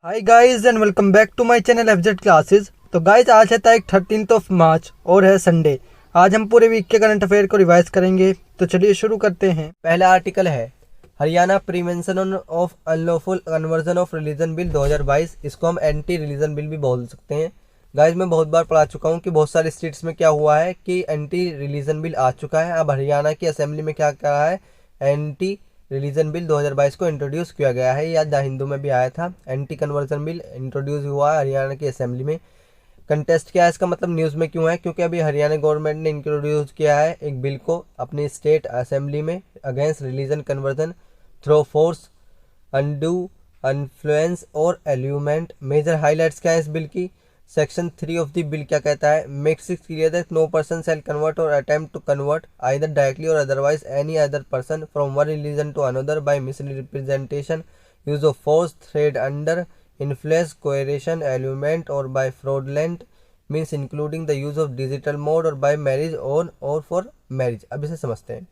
Hi guys and welcome back to my channel FZ classes. तो guys आज है तारीख 13 मार्च और है संडे। आज हम पूरे वीक के करंट अफेयर को रिवाइज करेंगे। तो चलिए शुरू करते हैं। पहला आर्टिकल है Haryana prevention of unlawful conversion of religion bill 2022। इसको हम एंटी रिलीजन बिल भी बोल सकते हैं। गाइस मैं बहुत बार पढ़ा चुका हूँ कि बहुत सारे स्टेट्स में क्या हुआ है कि एंटी रिलीजन बिल आ चुका है। अब हरियाणा की असेंबली में क्या कहा है, एंटी रिलीजन बिल 2022 को इंट्रोड्यूस किया गया है। या द हिंदू में भी आया था। एंटी कन्वर्जन बिल इंट्रोड्यूस हुआ है हरियाणा की असेंबली में। कंटेस्ट क्या है इसका मतलब, न्यूज़ में क्यों है, क्योंकि अभी हरियाणा गवर्नमेंट ने इंट्रोड्यूस किया है एक बिल को अपनी स्टेट असेंबली में against religion conversion through force, undue, influence और एल्यूमेंट। मेजर हाईलाइट्स क्या है इस बिल की। सेक्शन 3 ऑफ द बिल क्या कहता है, makes it clear that no person shall convert or attempt to convert either directly or otherwise any other person from one religion to another by misrepresentation, use of force, threat, under influence, coercion, allurement or by fraudulent means including the use of digital mode or by marriage on or for marriage. अब इसे समझते हैं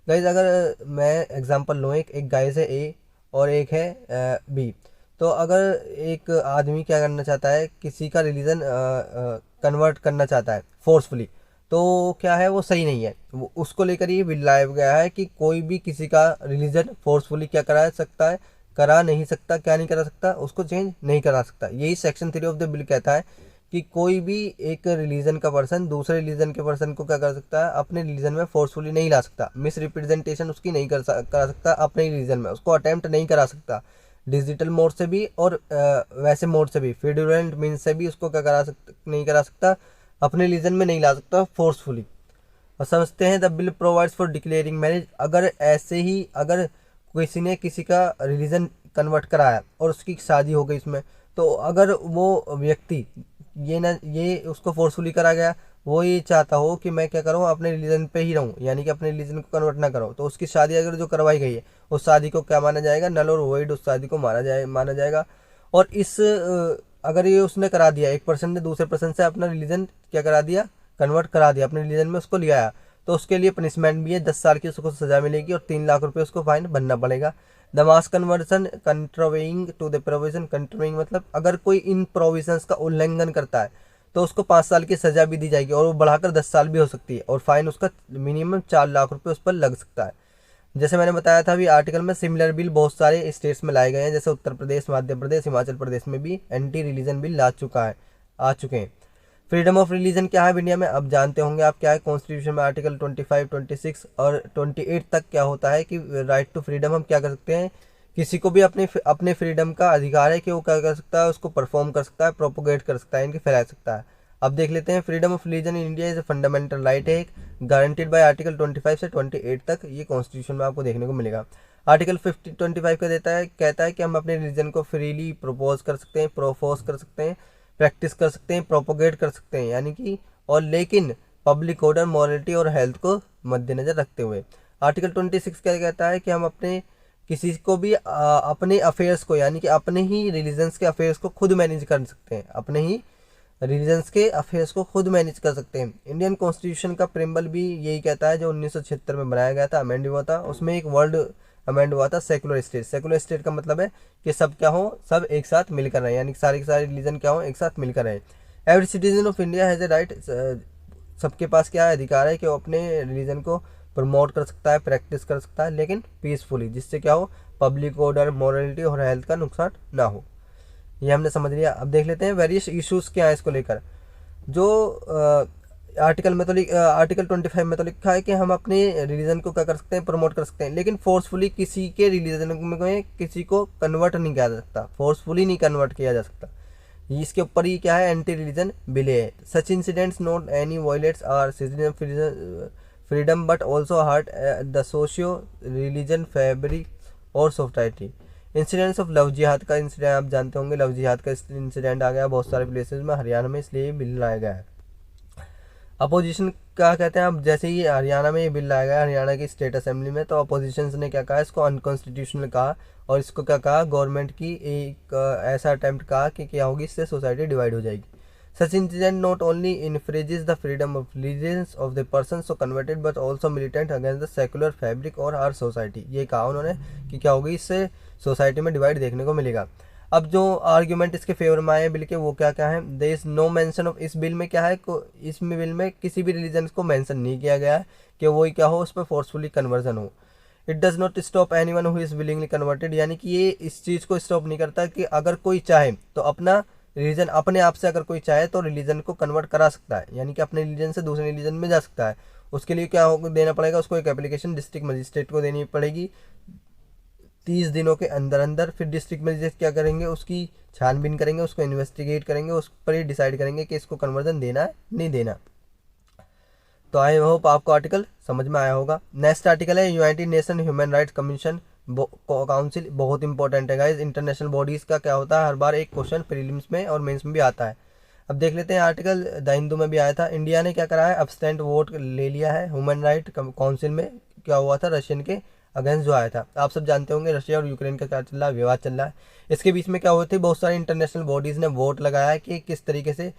guys. अगर मैं example लूँ, एक guys है ए और एक है बी। तो अगर एक आदमी क्या करना चाहता है, किसी का रिलीजन कन्वर्ट करना चाहता है फोर्सफुली, तो क्या है वो सही नहीं है। वो उसको लेकर ये बिल लाया गया है कि कोई भी किसी का रिलीजन फोर्सफुली क्या करा सकता है, करा नहीं सकता। क्या नहीं करा सकता, उसको चेंज नहीं करा सकता। यही सेक्शन 3 ऑफ द बिल कहता है कि कोई भी एक रिलीजन का पर्सन दूसरे रिलीजन के पर्सन को क्या कर सकता है, अपने रिलीजन में फोर्सफुली नहीं ला सकता। मिस रिप्रेजेंटेशन उसकी नहीं करा सकता अपने रिलीजन में, उसको अटेम्प्ट नहीं करा सकता डिजिटल मोड से भी और वैसे मोड से भी, फ्रॉडुलेंट मीन्स से भी उसको क्या करा सकता, नहीं करा सकता, अपने रिलीजन में नहीं ला सकता फोर्सफुली। और समझते हैं the bill provides for declaring marriage. अगर ऐसे ही अगर किसी ने किसी का रिलीजन कन्वर्ट कराया और उसकी शादी हो गई इसमें, तो अगर वो व्यक्ति ये उसको फोर्सफुली करा गया, वो ये चाहता हो कि मैं क्या करूँ, अपने रिलीजन पे ही रहूँ, यानी कि अपने रिलीजन को कन्वर्ट ना करूँ, तो उसकी शादी अगर जो करवाई गई है उस शादी को क्या माना जाएगा, नल और वॉइड उस शादी को माना जाएगा। और इस अगर ये उसने करा दिया, एक पर्सन ने दूसरे पर्सन से अपना रिलीजन क्या करा दिया, कन्वर्ट करा दिया, अपने रिलीजन में उसको ले आया, तो उसके लिए पनिशमेंट भी है, 10 साल की उसको सजा मिलेगी और 3 लाख रुपए उसको फाइन भरना पड़ेगा। The mass conversion contravening to the provision, contravening मतलब अगर कोई इन प्रोविजंस का उल्लंघन करता है तो उसको 5 साल की सजा भी दी जाएगी और वो बढ़ाकर 10 साल भी हो सकती है और फाइन उसका मिनिमम 4 लाख रुपए उस पर लग सकता है। जैसे मैंने बताया था अभी आर्टिकल में, सिमिलर बिल बहुत सारे स्टेट्स में लाए गए हैं, जैसे उत्तर प्रदेश, मध्य प्रदेश, हिमाचल प्रदेश में भी एंटी रिलीजन बिल आ चुके हैं। फ्रीडम ऑफ रिलीजन क्या है इंडिया में, अब जानते होंगे आप क्या है। कॉन्स्टिट्यूशन में आर्टिकल 25, 26 और 28 तक क्या होता है कि राइट टू फ्रीडम, हम क्या कर सकते हैं, किसी को भी अपने फ्रीडम का अधिकार है कि वो क्या कर सकता है, उसको परफॉर्म कर सकता है, प्रोपोगेट कर सकता है, इनके फैला सकता है। अब देख लेते हैं, freedom of religion in India is a fundamental right है, गारंटीड बाय आर्टिकल 25 से 28 तक ये कॉन्स्टिट्यूशन में आपको देखने को मिलेगा। आर्टिकल 25 का कहता है कि हम अपने रिलीजन को फ्रीली प्रोपोज कर सकते हैं, प्रोफोज कर सकते हैं, प्रैक्टिस कर सकते हैं, प्रोपोगेट कर सकते हैं, यानी कि और लेकिन पब्लिक ऑर्डर, मॉरलिटी और हेल्थ को मद्देनजर रखते हुए। आर्टिकल 26 क्या कहता है कि हम अपने किसी को भी अपने अफेयर्स को, यानी कि अपने ही रिलीजन्स के अफेयर्स को खुद मैनेज कर सकते हैं, अपने ही रिलीजन्स के अफेयर्स को खुद मैनेज कर सकते हैं। इंडियन कॉन्स्टिट्यूशन का प्रेम्बल भी यही कहता है, जो 1976 में बनाया गया था, अमेंड हुआ था। उसमें एक वर्ड अमेंड हुआ था, सेकुलर स्टेट। सेकुलर स्टेट का मतलब है कि सब क्या हो, सब एक साथ मिलकर रहे, यानी कि सारे के सारे रिलीजन क्या हो, एक साथ मिलकर रहे। Every citizen of India has a right, सबके पास क्या है, अधिकार है कि वो अपने रिलीजन को प्रमोट कर सकता है, प्रैक्टिस कर सकता है, लेकिन पीसफुली, जिससे क्या हो, पब्लिक ऑर्डर, मॉरलिटी और हेल्थ का नुकसान ना हो। ये हमने समझ लिया। अब देख लेते हैं वेरियस इश्यूज क्या है इसको लेकर। जो आर्टिकल 25 में तो लिखा है कि हम अपने रिलीजन को क्या कर सकते हैं, प्रमोट कर सकते हैं, लेकिन फोर्सफुली किसी के रिलीजन में किसी को कन्वर्ट नहीं किया जा सकता, फोर्सफुली नहीं कन्वर्ट किया जा सकता। इसके ऊपर ही क्या है, एंटी रिलीजन बिल है। Such incidents not any violates our citizen freedom but also hurt the socio religion fabric और सोसाइटी। इंसिडेंट्स ऑफ लव जिहाद का इंसिडेंट आप जानते होंगे, लव जिहाद का इंसिडेंट आ गया बहुत सारे प्लेसेस में, हरियाणा में, इसलिए बिल लाया गया है। अपोजिशन क्या कहते हैं, अब जैसे ही हरियाणा में ये बिल लाया गया, हरियाणा की स्टेट असेंबली में, तो अपोजिशन ने क्या कहा, इसको अनकॉन्स्टिट्यूशनल कहा और इसको क्या कहा, गवर्नमेंट की एक ऐसा अटेम्प्ट कहा कि क्या होगी, इससे सोसाइटी डिवाइड हो जाएगी। Such incident not only infringes the freedom of religion of the person so converted but also militant against the secular fabric और our society। ये कहा उन्होंने कि क्या होगी, इससे सोसाइटी में डिवाइड देखने को मिलेगा। अब जो आर्ग्यूमेंट इसके फेवर में आए बिल के वो क्या क्या है, there is no mention of, इस बिल में क्या है, इस बिल में किसी भी रिलीजन को मेंशन नहीं किया गया है कि वही क्या हो, उस पर फोर्सफुली कन्वर्जन हो। It does not stop anyone who is willingly converted, यानी कि ये इस चीज़ को स्टॉप नहीं करता कि अगर कोई चाहे तो अपना रिलीजन अपने आप से अगर कोई चाहे तो रिलीजन को कन्वर्ट करा सकता है, यानी कि अपने रिलीजन से दूसरे रिलीजन में जा सकता है। उसके लिए क्या देना पड़ेगा, उसको एक एप्लीकेशन डिस्ट्रिक्ट मजिस्ट्रेट को देनी पड़ेगी 30 दिनों के अंदर अंदर। फिर डिस्ट्रिक्ट मजिस्ट्रेट क्या करेंगे, उसकी छानबीन करेंगे, उसको इन्वेस्टिगेट करेंगे, उस पर ही डिसाइड करेंगे कि इसको कन्वर्जन देना है नहीं देना। तो आई होप आपको आर्टिकल समझ में आया होगा। नेक्स्ट आर्टिकल है United Nation Human rights commission council, बहुत इंपॉर्टेंट है गाइस। इंटरनेशनल बॉडीज का क्या होता है, हर बार एक क्वेश्चन प्रीलिम्स में और मेंस में भी आता है। अब देख लेते हैं आर्टिकल, द हिंदू में भी आया था। इंडिया ने क्या करा है, अब्सटेंट वोट ले लिया है ह्यूमन राइट काउंसिल में। क्या हुआ था, रशियन के अगेंस्ट जो आया था। आप सब जानते होंगे रशिया और यूक्रेन का क्या चल रहा है, विवाद चल रहा है। इसके बीच में क्या हुए थे, बहुत सारी इंटरनेशनल बॉडीज़ ने वोट लगाया है कि किस तरीके से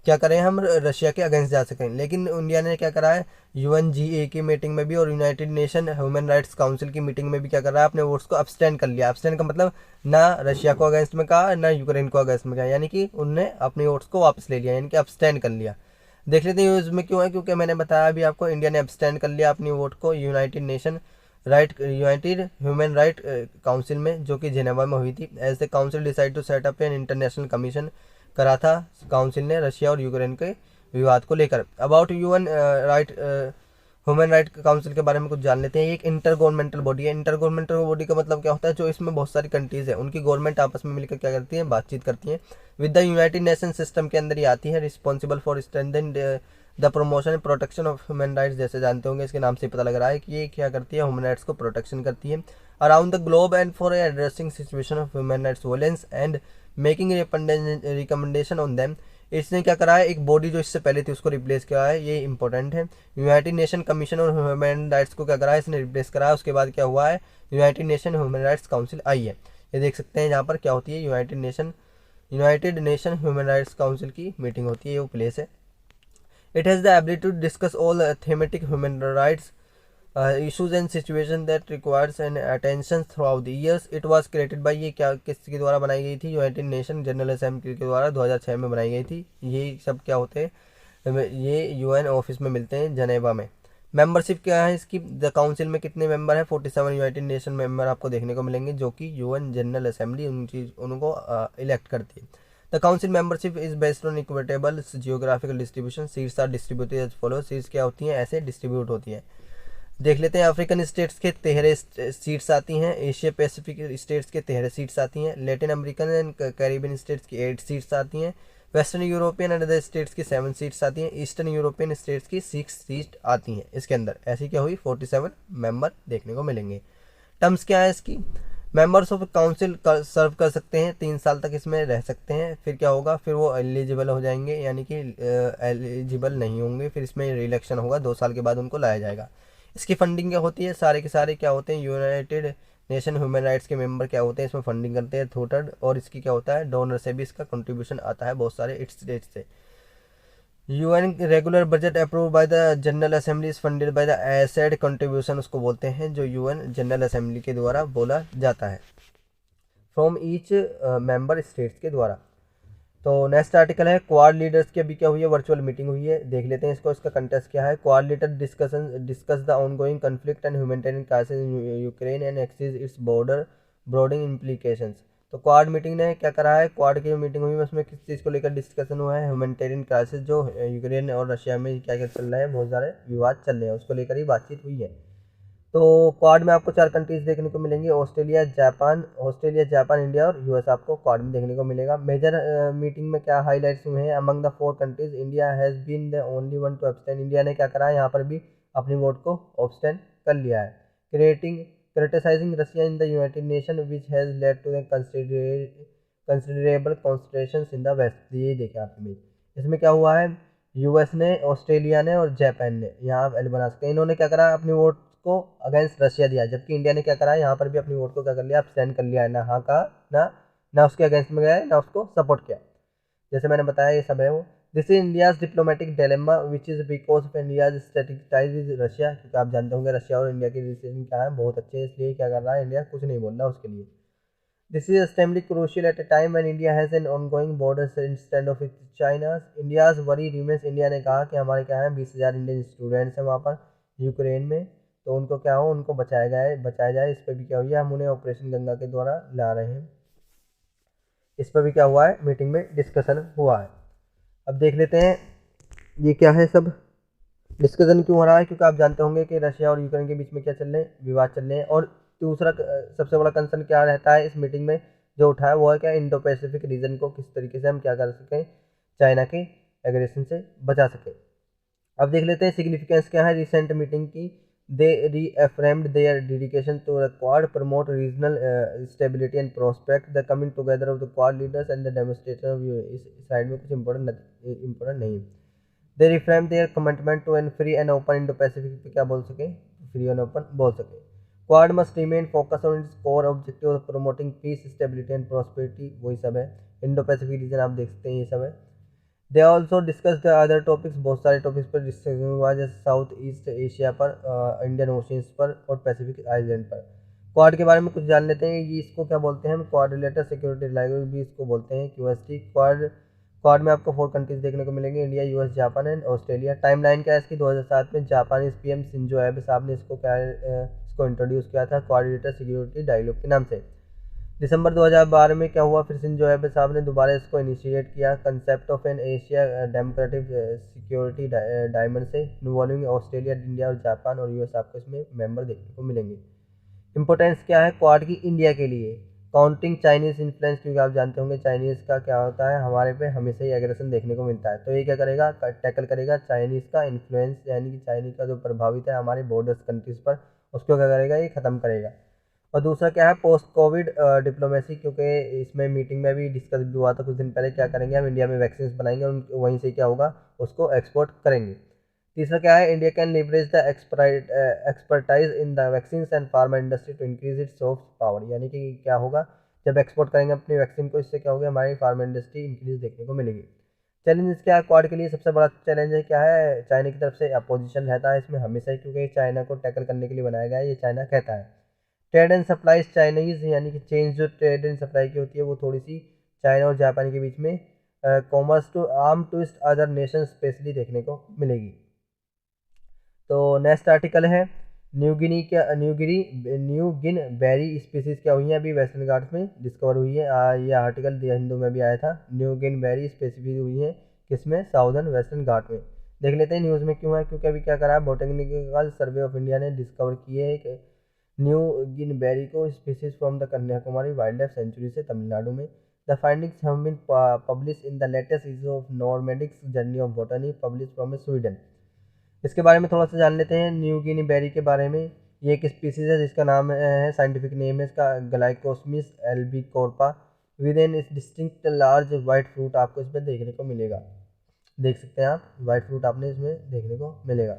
क्या करें हम रशिया के अगेंस्ट जा सकें। लेकिन इंडिया ने क्या करा है, यूएनजीए की मीटिंग में भी और United Nation Human Rights Council की मीटिंग में भी क्या कर रहा है, अपने वोट्स को अब्सटेंड कर लिया। अब्सटेंड का मतलब ना रशिया को अगेंस्ट में कहा ना यूक्रेन को अगेंस्ट में कहा, यानी कि उनने अपने वोट्स को वापस ले लिया, यानी कि अब्सटेंड कर लिया। देख लेते हैं यूज में क्यों है, क्योंकि मैंने बताया अभी आपको, इंडिया ने अब्सटेंड कर लिया अपनी वोट को यूनाइटेड ह्यूमन राइट काउंसिल में, जो कि जेनेवा में हुई थी। As the council decide to set up an international commission, करा था काउंसिल ने रशिया और यूक्रेन के विवाद को लेकर। About UN right human right council के बारे में कुछ जान लेते हैं। ये एक इंटर गवर्नमेंटल बॉडी है। इंटर गवर्नमेंटल बॉडी का मतलब क्या होता है, जो इसमें बहुत सारी कंट्रीज है उनकी गवर्नमेंट आपस में मिलकर क्या करती है, बातचीत करती है। With the United nation system के अंदर ही आती है। Responsible for strengthen the promotion and protection of human rights, जैसे जानते होंगे इसके नाम से पता लग रहा है कि ये क्या करती है, ह्यूमन राइट्स को प्रोटेक्शन करती है around the globe and for addressing situation of human rights violence and making recommendation on them. इसने क्या करा है, एक बॉडी जो इससे पहले थी उसको रिप्लेस किया है, ये इंपॉर्टेंट है। यूनाइटेड नेशन कमीशन और ह्यूमन राइट्स को क्या करा है, इसने रिप्लेस करा है। उसके बाद क्या हुआ है, United Nation Human Rights Council आई है। ये देख सकते हैं यहाँ पर क्या होती है, United Nation Human Rights Council की मीटिंग होती है, ये वो प्लेस है। It has the ability to discuss all thematic human rights issues and situation that requires an attention throughout the years. It was created by, ये क्या किसके द्वारा बनाई गई थी, यूनाइटेड नेशन जनरल असेंबली के द्वारा 2006 में बनाई गई थी। ये सब क्या होते हैं, ये यूएन ऑफिस में मिलते हैं जनेवा में। मेंबरशिप क्या है इसकी, द काउंसिल में कितने मेंबर हैं, 47 यूनाइटेड नेशन मेंबर आपको देखने को मिलेंगे, जो कि यूएन जनरल असेंबली उनको इलेक्ट करती है। The council membership is based on equitable geographical distribution. Seats are distributed as follow. Seats क्या होती हैं, ऐसे डिस्ट्रीब्यूट होती हैं। देख लेते हैं, अफ्रीकन स्टेट्स के 13 सीट्स आती हैं, एशिया पैसिफिक स्टेट्स के 13 सीट्स आती हैं, Latin American and Caribbean states की 8 सीट्स आती हैं, western European and other states की 7 सीट्स आती हैं, ईस्टर्न यूरोपियन स्टेट्स की 6 सीट आती हैं। इसके अंदर ऐसी क्या हुई, 47 मेंबर देखने को मिलेंगे। टर्म्स क्या है इसकी, मेंबर्स ऑफ काउंसिल सर्व कर सकते हैं, 3 साल तक इसमें रह सकते हैं। फिर क्या होगा, फिर वो एलिजिबल हो जाएंगे, यानी कि एलिजिबल नहीं होंगे, फिर इसमें रिइलेक्शन होगा, 2 साल के बाद उनको लाया जाएगा। इसकी फंडिंग क्या होती है, सारे के सारे क्या होते हैं, यूनाइटेड नेशन ह्यूमन राइट्स के मेंबर क्या होते हैं, इसमें फंडिंग करते हैं थोटड। और इसकी क्या होता है, डोनर से भी इसका कंट्रीब्यूशन आता है बहुत सारे स्टेट से। UN regular budget approve by the general assembly is funded by the asset contribution, उसको बोलते हैं, जो यूएन जनरल असेंबली के द्वारा बोला जाता है, फ्रॉम ईच मेंबर स्टेट्स के द्वारा। तो नेक्स्ट आर्टिकल है, क्वाड लीडर्स की अभी क्या हुई है, वर्चुअल मीटिंग हुई है। देख लेते हैं इसको, इसका कंटेस्ट क्या है। Quad leader discuss the ongoing conflict and humanitarian crisis in Ukraine and assess its broadening implications. तो क्वाड मीटिंग ने क्या करा है, क्वाड की जो मीटिंग हुई है उसमें किस चीज़ को लेकर डिस्कशन हुआ है, ह्यूमैनिटेरियन क्राइसिस जो यूक्रेन और रशिया में क्या क्या चल रहा है, बहुत सारे विवाद चल रहे हैं, उसको लेकर ही बातचीत हुई है। तो क्वाड में आपको 4 कंट्रीज देखने को मिलेंगी, ऑस्ट्रेलिया, जापान, इंडिया और यूएस आपको क्वाड में देखने को मिलेगा। मेजर मीटिंग में क्या हाईलाइट्स हुए हैं, among the 4 countries India has been the only one to abstain. India ने क्या करा है, यहाँ पर भी अपनी वोट को ऑब्सटेन कर लिया है। Criticising Russia in the United Nation which has led to the considerable concentrations in the west. ये देखें आप इमेज, इसमें क्या हुआ है, यूएस ने, ऑस्ट्रेलिया ने और जापान ने, यहाँ आप एल बना सकते हैं, इन्होंने क्या करा, अपनी वोट को अगेंस्ट रशिया दिया, जबकि इंडिया ने क्या करा है, यहाँ पर भी अपनी वोट को क्या कर लिया, अब्सटेंड कर लिया है, ना हाँ का ना उसके अगेंस्ट में गया है, ना उसको सपोर्ट किया। जैसे मैंने बताया ये सब है वो। This is India's diplomatic dilemma which is because of India's strategic ties with Russia, क्योंकि आप जानते होंगे रशिया और इंडिया के रिलेशन क्या है, बहुत अच्छे हैं, इसलिए क्या कर रहा है, इंडिया कुछ नहीं बोल रहा उसके लिए। This is extremely crucial at a time when India has an ongoing border instead of its China's. India's worry remains. India ने कहा कि हमारे क्या है 20,000 इंडियन स्टूडेंट्स हैं वहाँ पर यूक्रेन में, तो उनको क्या हो, उनको बचाया जाए। इस पर भी क्या हुई है, हम उन्हें ऑपरेशन गंगा के द्वारा ला रहे हैं। इस पर भी क्या हुआ है, मीटिंग में डिस्कशन हुआ है। अब देख लेते हैं ये क्या है, सब डिस्कशन क्यों हो रहा है, क्योंकि आप जानते होंगे कि रशिया और यूक्रेन के बीच में क्या चल रहे हैं, विवाद चल रहे हैं। और दूसरा सबसे बड़ा कंसर्न क्या रहता है इस मीटिंग में जो उठा है, वो है क्या, इंडो पैसिफिक रीजन को किस तरीके से हम क्या कर सकें, चाइना के एग्रेशन से बचा सकें। अब देख लेते हैं सिग्निफिकेंस क्या है रिसेंट मीटिंग की। They reaffirmed their dedication to the Quad, promote regional stability and prospect the coming together of the Quad leaders and the demonstration of. इस साइड में कुछ इंपॉर्टेंट नहीं है। They reframe their commitment to an free and open Indo Pacific पे क्या बोल सके, free and open बोल सके। Quad must remain focus on its core objective of promoting peace, stability and prosperity, वही सब है। इंडो पैसिफिक रीजन आप देख सकते हैं ये सब है। They also discuss the other topics, बहुत सारे टॉपिक्स पर डिस्कशन हुआ, जैसे साउथ ईस्ट एशिया पर, इंडियन ओशियंस पर और पैसिफिक आइलैंड पर। क्वाड के बारे में कुछ जान लेते हैं। ये इसको क्या बोलते हैं हम, क्वाड रिलेटेड सिक्योरिटी रिलायबिलिटी भी इसको बोलते हैं, QST। क्वाड में आपको 4 कंट्रीज देखने को मिलेंगे, India, US, Japan and Australia. Timeline क्या है इसकी, 2007 में जापानीज PM शिंजो एबे साहब ने इसको इंट्रोड्यूस किया था क्वाड रिलेटेड सिक्योरिटी डायलॉग के नाम से। दिसंबर 2012 में क्या हुआ, फिर शिंजो एबे साहब ने दोबारा इसको इनिशिएट किया, concept of an Asia democratic security diamond से, इन्वॉल्विंग ऑस्ट्रेलिया, इंडिया और जापान और US आपको इसमें मेंबर देखने को मिलेंगे। इंपॉर्टेंस क्या है क्वाड की इंडिया के लिए, काउंटिंग चाइनीज़ इन्फ्लुएंस, क्योंकि आप जानते होंगे चाइनीज़ का क्या होता है, हमारे पे हमेशा ही एग्रेशन देखने को मिलता है। तो ये क्या करेगा, टैकल करेगा चाइनीज़ का इन्फ्लुएंस, यानी कि चाइनीज़ का जो प्रभावित है हमारे बॉर्डर्स कंट्रीज़ पर, उसको क्या करेगा, ये ख़त्म करेगा। और दूसरा क्या है, पोस्ट कोविड डिप्लोमेसी, क्योंकि इसमें मीटिंग में भी डिस्कस भी हुआ था कुछ दिन पहले, क्या करेंगे हम इंडिया में वैक्सीन बनाएंगे और वहीं से क्या होगा, उसको एक्सपोर्ट करेंगे। तीसरा क्या है, India can leverage the expertise in the vaccine and pharma industry to increase its soft power, यानी कि क्या होगा, जब एक्सपोर्ट करेंगे अपनी वैक्सीन को, इससे क्या होगा, हमारी फार्मा इंडस्ट्री इंक्रीज देखने को मिलेगी। चैलेंजेस क्या है क्वाड के लिए, सबसे बड़ा चैलेंज है क्या है, चाइना की तरफ से अपोजिशन रहता है इसमें हमेशा ही, क्योंकि चाइना को टैकल करने के लिए बनाया गया है, ये चाइना कहता है। ट्रेड एंड सप्लाईज चाइनीज, यानी कि चेंज जो ट्रेड एंड सप्लाई की होती है वो थोड़ी सी चाइना और जापान के बीच में commerce to arm twist other nation specially देखने को मिलेगी। तो नेक्स्ट आर्टिकल है न्यू गिन बेरी स्पीसीज क्या हुई है, अभी वेस्टर्न घाट्स में डिस्कवर हुई है। ये आर्टिकल द हिंदू में भी आया था, न्यू गिन बेरी स्पेसिफिक हुई है किसमें, साउदर्न वेस्टर्न घाट में। देख लेते हैं न्यूज़ में क्यों है, क्योंकि अभी क्या करा है, बोटेनिकल सर्वे ऑफ इंडिया ने डिस्कवर किए है एक न्यू गिन बेरी को species from the Kanyakumari wildlife sanctuary से तमिलनाडु में। The findings have been publish in the latest issue of Nordic journal of botany publish from Sweden. इसके बारे में थोड़ा सा जान लेते हैं न्यू गिनी बेरी के बारे में। ये एक स्पीसीज है जिसका नाम है, साइंटिफिक नेम है इसका Glycosmis albicarpa, with an distinct large white fruit आपको इसमें देखने को मिलेगा। देख सकते हैं आप, वाइट फ्रूट आपने इसमें देखने को मिलेगा।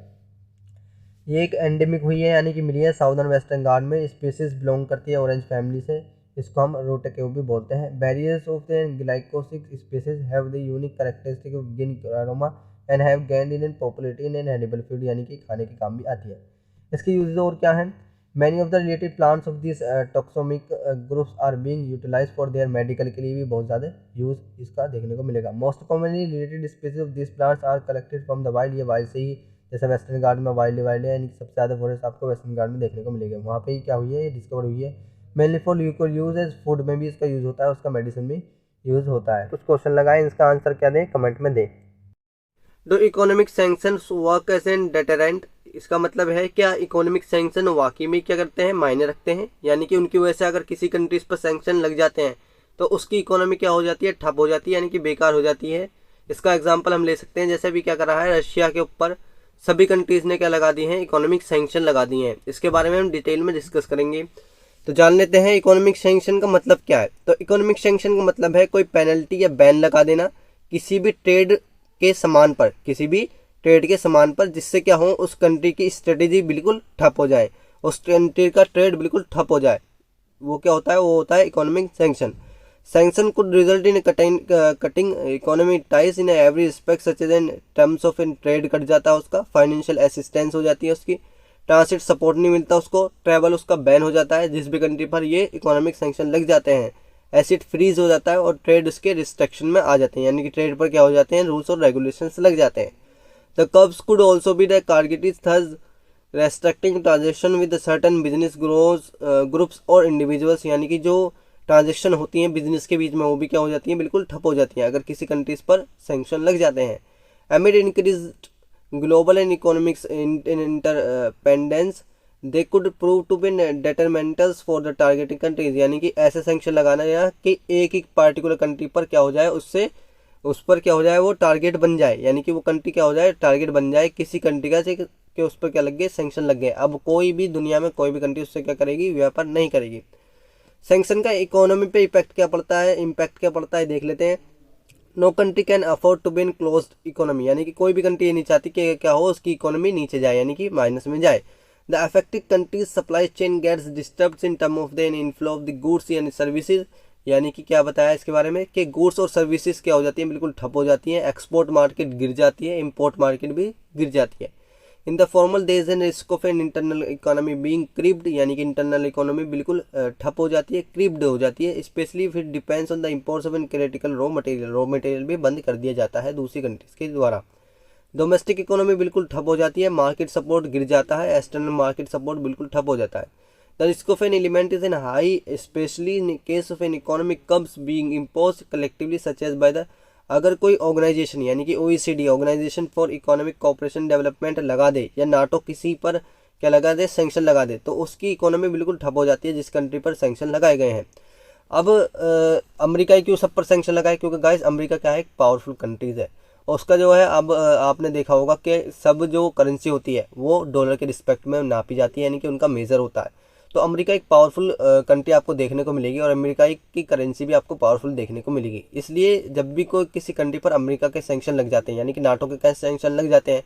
ये एक एंडेमिक हुई है, यानी कि मिली है साउदर्न वेस्टर्न घाट में। स्पीसीज बिलोंग करती है ऑरेंज फैमिली से, इसको हम रोटेकेव भी बोलते हैं। Berries of the Glycosmis species have the unique characteristic of gin aroma and have gained in popularity in edible food, यानी कि खाने के काम भी आती है। इसके यूजेस और क्या हैं, many of the related plants of this taxonomic groups are being utilise for their medical, के लिए भी बहुत ज़्यादा यूज इसका देखने को मिलेगा। Most commonly related species of this plants are collected from the wild, ये वाइल्ड से ही, जैसे वेस्टर्न घाट में वाइल्ड है, यानी कि सबसे ज़्यादा फॉरेस्ट आपको वेस्टर्न घाट में देखने को मिलेगा। वहाँ पे ही क्या हुई है, ये डिस्कवर हुई है। Mainly for local use as food में भी इसका यूज़ होता है, उसका मेडिसिन भी यूज़ होता है। कुछ क्वेश्चन लगाए, इसका आंसर क्या दें, कमेंट में दें। Do economic sanctions work as an deterrent, इसका मतलब है क्या इकोनॉमिक सैंक्शन वाकई में क्या करते हैं, मायने रखते हैं, यानी कि उनकी वजह से अगर किसी कंट्रीज पर सैंक्शन लग जाते हैं तो उसकी इकोनॉमी क्या हो जाती है, ठप हो जाती है, यानी कि बेकार हो जाती है। इसका एग्जाम्पल हम ले सकते हैं, जैसे अभी क्या कर रहा है, रशिया के ऊपर सभी कंट्रीज ने क्या लगा दी हैं, इकोनॉमिक सैंक्शन लगा दिए हैं। इसके बारे में हम डिटेल में डिस्कस करेंगे। तो जान लेते हैं इकोनॉमिक सैंक्शन का मतलब क्या है। तो इकोनॉमिक सैंक्शन का मतलब है कोई पेनल्टी या बैन लगा देना किसी भी ट्रेड के सामान पर, किसी भी ट्रेड के सामान पर, जिससे क्या हो, उस कंट्री की स्ट्रेटेजी बिल्कुल ठप हो जाए, उस कंट्री का ट्रेड बिल्कुल ठप हो जाए, वो क्या होता है, वो होता है economic sanction. Sanction could result in cutting economic ties in every respect such as in terms of in trade cut जाता है उसका, फाइनेंशियल असिस्टेंस हो जाती है उसकी, ट्रांसिट सपोर्ट नहीं मिलता उसको, ट्रैवल उसका बैन हो जाता है। जिस भी कंट्री पर ये इकोनॉमिक सैंक्शन लग जाते हैं एसिड फ्रीज हो जाता है और ट्रेड उसके रिस्ट्रिक्शन में आ जाते हैं, यानी कि ट्रेड पर क्या हो जाते हैं, रूल्स और रेगुलेशंस लग जाते हैं। The curves could also be the targeted thus restricting transaction with certain business groups और इंडिविजुअल्स, यानी कि जो ट्रांजेक्शन होती हैं बिजनेस के बीच में वो भी क्या हो जाती हैं, बिल्कुल ठप हो जाती हैं अगर किसी कंट्रीज पर सैंक्शन लग जाते हैं। Amid increase global and economics interdependence they could prove to be detrimentals for the targeting countries, यानी कि ऐसे सैंक्शन लगाना या कि एक पार्टिकुलर कंट्री पर क्या हो जाए, उससे उस पर क्या हो जाए, वो टारगेट बन जाए, यानी कि वो कंट्री क्या हो जाए, टारगेट बन जाए किसी कंट्री का कि उस पर क्या लग गए, सैंक्शन लग गए। अब कोई भी दुनिया में कोई भी कंट्री उससे क्या करेगी, व्यापार नहीं करेगी। सैंक्शन का इकोनॉमी पे इम्पैक्ट क्या पड़ता है, देख लेते हैं। No country can afford to be in closed economy, यानी कि कोई भी कंट्री ये नहीं चाहती कि क्या हो, उसकी इकोनॉमी नीचे जाए, यानी कि माइनस में जाए। The affected countries supply chain gets disturbed in term of the inflow of the goods यानी सर्विसेज, यानी कि क्या बताया इसके बारे में कि गुड्स और सर्विसेज क्या हो जाती हैं, बिल्कुल ठप हो जाती हैं। एक्सपोर्ट मार्केट गिर जाती है, इंपोर्ट मार्केट भी गिर जाती है। In the formal there is an risk of an internal economy being crippled, यानी कि इंटरनल इकोनॉमी बिल्कुल ठप हो जाती है, क्रिप्ड हो जाती है। Specially if it depends on the imports of an critical raw material भी बंद कर दिया जाता है दूसरी कंट्रीज के द्वारा। डोमेस्टिक इकोनॉमी बिल्कुल ठप हो जाती है, मार्केट सपोर्ट गिर जाता है, एक्सटर्नल मार्केट सपोर्ट बिल्कुल ठप हो जाता है। The risk of an element is in high specially in case of an economic curbs being impose collectively such as by the, अगर कोई ऑर्गेनाइजेशन यानी कि OECD organisation for economic cooperation development लगा दे या नाटो किसी पर क्या लगा दे, सैंक्शन लगा दे, तो उसकी इकोनॉमी बिल्कुल ठप हो जाती है जिस कंट्री पर सैंक्शन लगाए गए हैं। अब अमेरिका क्यों सब पर सैंक्शन लगाए, क्योंकि गाइस अमेरिका क्या है, एक पावरफुल कंट्रीज है और उसका जो है, अब आपने देखा होगा कि सब जो करेंसी होती है वो डॉलर के रिस्पेक्ट में नापी जाती है, यानी कि उनका मेजर होता है। तो अमेरिका एक पावरफुल कंट्री आपको देखने को मिलेगी और अमेरिका की करेंसी भी आपको पावरफुल देखने को मिलेगी। इसलिए जब भी कोई किसी कंट्री पर अमेरिका के सैंक्शन लग जाते हैं, यानी कि नाटो के सैंक्शन लग जाते हैं,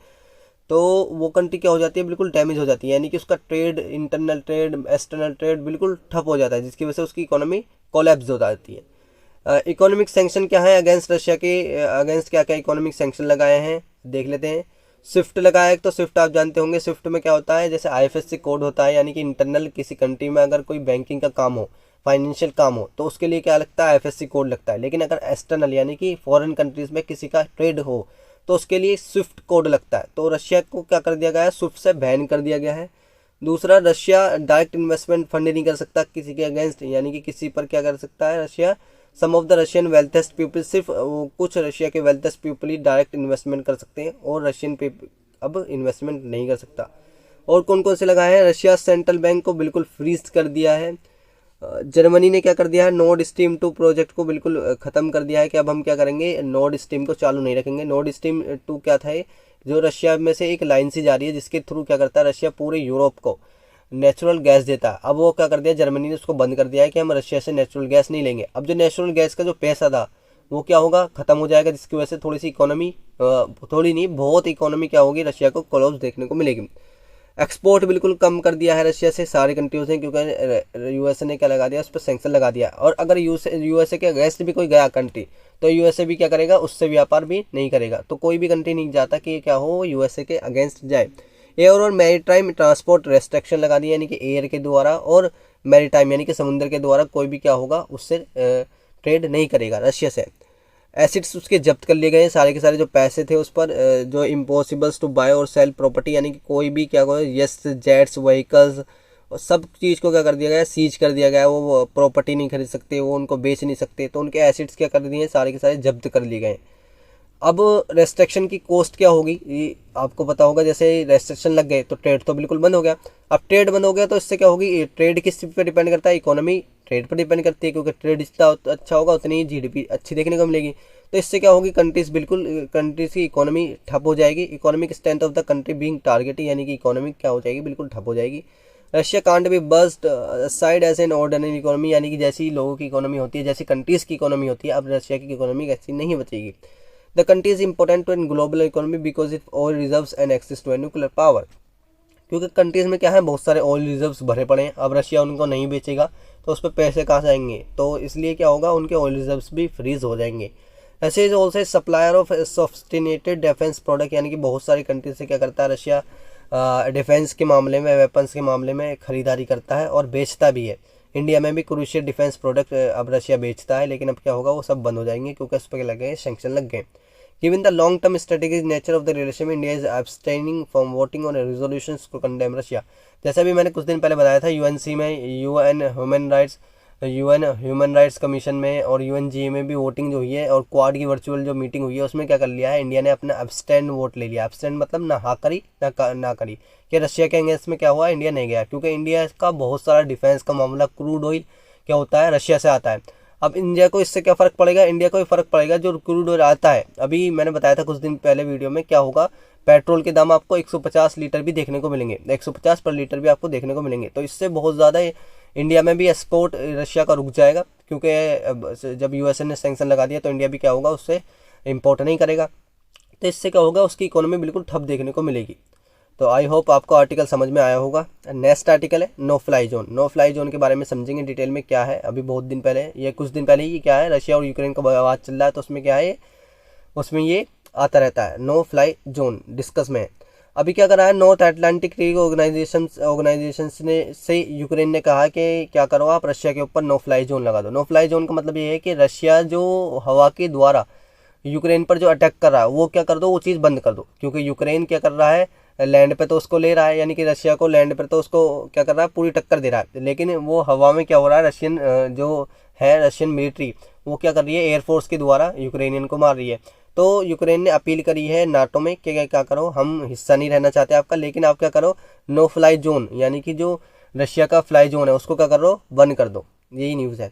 तो वो कंट्री क्या हो जाती है, बिल्कुल डैमेज हो जाती है, यानी कि उसका trade, internal trade, external trade बिल्कुल ठप हो जाता है, जिसकी वजह से उसकी इकोनॉमी कोलैप्स हो जाती है। इकोनॉमिक सैंक्शन क्या है अगेंस्ट रशिया के, अगेंस्ट क्या क्या इकोनॉमिक सैंक्शन लगाए हैं देख लेते हैं। स्विफ्ट लगाया है, तो स्विफ्ट आप जानते होंगे, स्विफ्ट में क्या होता है, जैसे IFSC कोड होता है, यानी कि इंटरनल किसी कंट्री में अगर कोई बैंकिंग का काम हो, फाइनेंशियल काम हो, तो उसके लिए क्या लगता है, IFSC कोड लगता है। लेकिन अगर एक्सटर्नल यानी कि फॉरेन कंट्रीज में किसी का ट्रेड हो तो उसके लिए स्विफ्ट कोड लगता है। तो रशिया को क्या कर दिया गया है, स्विफ्ट से बैन कर दिया गया है। दूसरा, रशिया डायरेक्ट इन्वेस्टमेंट फंड नहीं कर सकता किसी के अगेंस्ट, यानी कि किसी पर क्या कर सकता है Russia, some of the Russian wealthiest people, सिर्फ कुछ रशिया के वेल्थेस्ट पीपल ही डायरेक्ट इन्वेस्टमेंट कर सकते हैं और रशियन पीपल अब इन्वेस्टमेंट नहीं कर सकता। और कौन कौन से लगाए हैं, रशिया सेंट्रल बैंक को बिल्कुल फ्रीज कर दिया है। जर्मनी ने क्या कर दिया है, नॉर्ड स्ट्रीम 2 प्रोजेक्ट को बिल्कुल ख़त्म कर दिया है कि अब हम क्या करेंगे, नॉर्ड स्ट्रीम को चालू नहीं रखेंगे। नॉर्ड स्ट्रीम 2 क्या था, जो रशिया में से एक लाइन सी जा रही है जिसके थ्रू क्या करता है, रशिया पूरे यूरोप को नेचुरल गैस देता है। अब वो क्या कर दिया, जर्मनी ने उसको बंद कर दिया है कि हम रशिया से नेचुरल गैस नहीं लेंगे। अब जो नेचुरल गैस का जो पैसा था वो क्या होगा, ख़त्म हो जाएगा, जिसकी वजह से थोड़ी सी इकोनॉमी, थोड़ी नहीं बहुत इकोनॉमी क्या होगी, रशिया को कोलैप्स देखने को मिलेगी। एक्सपोर्ट बिल्कुल कम कर दिया है रशिया से सारे कंट्रियों से, क्योंकि USA ने क्या लगा दिया, उस पर सैंक्शन लगा दिया। और अगर USA के अगेंस्ट भी कोई गया कंट्री तो USA भी क्या करेगा, उससे व्यापार भी नहीं करेगा। तो कोई भी कंट्री नहीं चाहता कि क्या हो, USA के अगेंस्ट जाए। एयर और मैरीटाइम ट्रांसपोर्ट रेस्ट्रिक्शन लगा दिया, यानी कि एयर के द्वारा और मैरीटाइम यानी कि समुद्र के द्वारा कोई भी क्या होगा, उससे ट्रेड नहीं करेगा रशिया से। एसिड्स उसके जब्त कर लिए गए, सारे के सारे जो पैसे थे उस पर, जो इम्पॉसिबल्स टू बाय और सेल प्रॉपर्टी, यानी कि कोई भी क्या हो, यस जेट्स, व्हीकल्स और सब चीज़ को क्या कर दिया गया, सीज कर दिया गया। वो प्रॉपर्टी नहीं खरीद सकते, वो उनको बेच नहीं सकते, तो उनके एसिड्स क्या कर दिए, सारे के सारे जब्त कर लिए गए। अब रेस्ट्रिक्शन की कॉस्ट क्या होगी, ये आपको पता होगा। जैसे रेस्ट्रिक्शन लग गए तो ट्रेड तो बिल्कुल बंद हो गया। अब ट्रेड बंद हो गया तो इससे क्या होगी, ट्रेड किस पर डिपेंड करता है, इकोनॉमी ट्रेड पर डिपेंड करती है, क्योंकि ट्रेड जितना अच्छा होगा उतनी ही GDP अच्छी देखने को मिलेगी। तो इससे क्या होगी, कंट्रीज की इकोनॉमी ठप हो जाएगी। Economic strength of the country being targeted, यानी कि इकोनॉमी क्या हो जाएगी, बिल्कुल ठप हो जाएगी। Russia can't be bust side as an ordinary economy, यानी कि जैसी लोगों की इकोनॉमी होती है, जैसी कंट्रीज की इकोनॉमी होती है, अब रशिया की इकोनॉमी ऐसी नहीं बचेगी। The country is important to in global economy because it oil reserves and access to nuclear power, क्योंकि कंट्रीज में क्या है, बहुत सारे ऑयल रिजर्व्स भरे पड़े हैं। अब रशिया उनको नहीं बेचेगा तो उस पर पैसे कहाँ से आएंगे, तो इसलिए क्या होगा, उनके ऑयल रिजर्व्स भी फ्रीज हो जाएंगे। Russia is also supplier of sophisticated defence product, यानी कि बहुत सारी कंट्री से क्या करता है रशिया डिफेंस के मामले में, वेपन्स के मामले में खरीदारी करता है और बेचता भी है। इंडिया में भी क्रूशियल डिफेंस प्रोडक्ट अब रशिया बेचता है, लेकिन अब क्या होगा, वो सब बंद हो जाएंगे क्योंकि उस पर लगे सैंक्शन लग गए। Given the long-term strategic nature of the relationship, India is abstaining from voting on resolutions to condemn Russia. जैसा भी मैंने कुछ दिन पहले बताया था, यूएनसी में, यूएन ह्यूमन राइट्स कमीशन में और यूएनजीए में भी वोटिंग जो हुई है और क्वाड की वर्चुअल जो मीटिंग हुई है उसमें क्या कर लिया है, इंडिया ने अपना अब्सटेंड वोट ले लिया। अब्सटेंड मतलब ना हाँ करी ना करी कि रशिया के अगेंस्ट में क्या हुआ, इंडिया नहीं गया, क्योंकि इंडिया का बहुत सारा डिफेंस का मामला, क्रूड ऑयल क्या होता है, रशिया से आता है। अब इंडिया को इससे क्या फ़र्क पड़ेगा, इंडिया को भी फ़र्क पड़ेगा जो क्रूड ऑयल आता है। अभी मैंने बताया था कुछ दिन पहले वीडियो में, क्या होगा, पेट्रोल के दाम आपको 150 लीटर भी देखने को मिलेंगे, 150 पर लीटर भी आपको देखने को मिलेंगे। तो इससे बहुत ज़्यादा इंडिया में भी एक्सपोर्ट रशिया का रुक जाएगा, क्योंकि जब यूएसए ने सैंक्शन लगा दिया तो इंडिया भी क्या होगा, उससे इम्पोर्ट नहीं करेगा। तो इससे क्या होगा, उसकी इकोनॉमी बिल्कुल ठप देखने को मिलेगी। तो आई होप आपको आर्टिकल समझ में आया होगा। नेक्स्ट आर्टिकल है no fly zone. No fly zone के बारे में समझेंगे डिटेल में क्या है। अभी बहुत दिन पहले, ये कुछ दिन पहले ही क्या है, रशिया और यूक्रेन का विवाद चल रहा है, तो उसमें क्या है, उसमें ये आता रहता है, नो फ्लाई जोन डिस्कस में है। अभी क्या कर रहा है, नॉर्थ अटलांटिक ट्रीटी ऑर्गेनाइजेशन से यूक्रेन ने कहा कि क्या करो, आप रशिया के ऊपर नो फ्लाई जोन लगा दो। नो फ्लाई जोन का मतलब ये है कि रशिया जो हवा के द्वारा यूक्रेन पर जो अटैक कर रहा है वो क्या कर दो, वो चीज़ बंद कर दो। क्योंकि यूक्रेन क्या कर रहा है, लैंड पे तो उसको ले रहा है, यानी कि रशिया को लैंड पर तो उसको क्या कर रहा है, पूरी टक्कर दे रहा है, लेकिन वो हवा में क्या हो रहा है, रशियन मिलिट्री वो क्या कर रही है, एयरफोर्स के द्वारा यूक्रेनियन को मार रही है। तो यूक्रेन ने अपील करी है नाटो में कि क्या करो, हम हिस्सा नहीं रहना चाहते आपका, लेकिन आप क्या करो, नो फ्लाई जोन, यानी कि जो रशिया का फ्लाई जोन है उसको क्या करो, बंद कर दो। यही न्यूज़ है।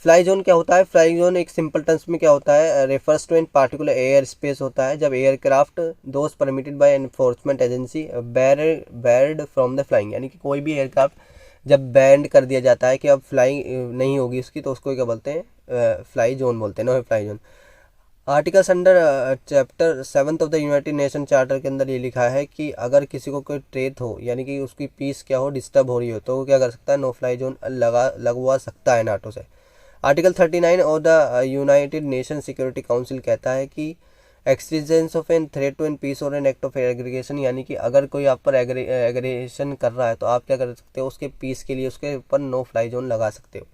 फ्लाई जोन क्या होता है, फ्लाई जोन एक सिंपल टर्म्स में क्या होता है, refers to an particular air space होता है जब aircraft those permitted by enforcement agency barred from the flying, यानी कि कोई भी एयरक्राफ्ट जब बैंड कर दिया जाता है कि अब फ्लाइंग नहीं होगी उसकी, तो उसको क्या बोलते हैं, फ्लाई जोन बोलते हैं, no fly zone. Articles under chapter 7 of the United Nation charter के अंदर ये लिखा है कि अगर किसी को कोई ट्रेथ हो, यानी कि उसकी पीस क्या हो, डिस्टर्ब हो रही हो, तो वो क्या कर सकता है, नो फ्लाई जोन लगवा सकता है नाटो से। Article 39 of the United Nation security council कहता है कि existence of an threat to an peace और एन एक्ट ऑफ एग्रीगेशन, यानी कि अगर कोई आप पर एग्रेशन कर रहा है तो आप क्या कर सकते हो, उसके पीस के लिए उसके ऊपर नो फ्लाई जोन लगा सकते हो।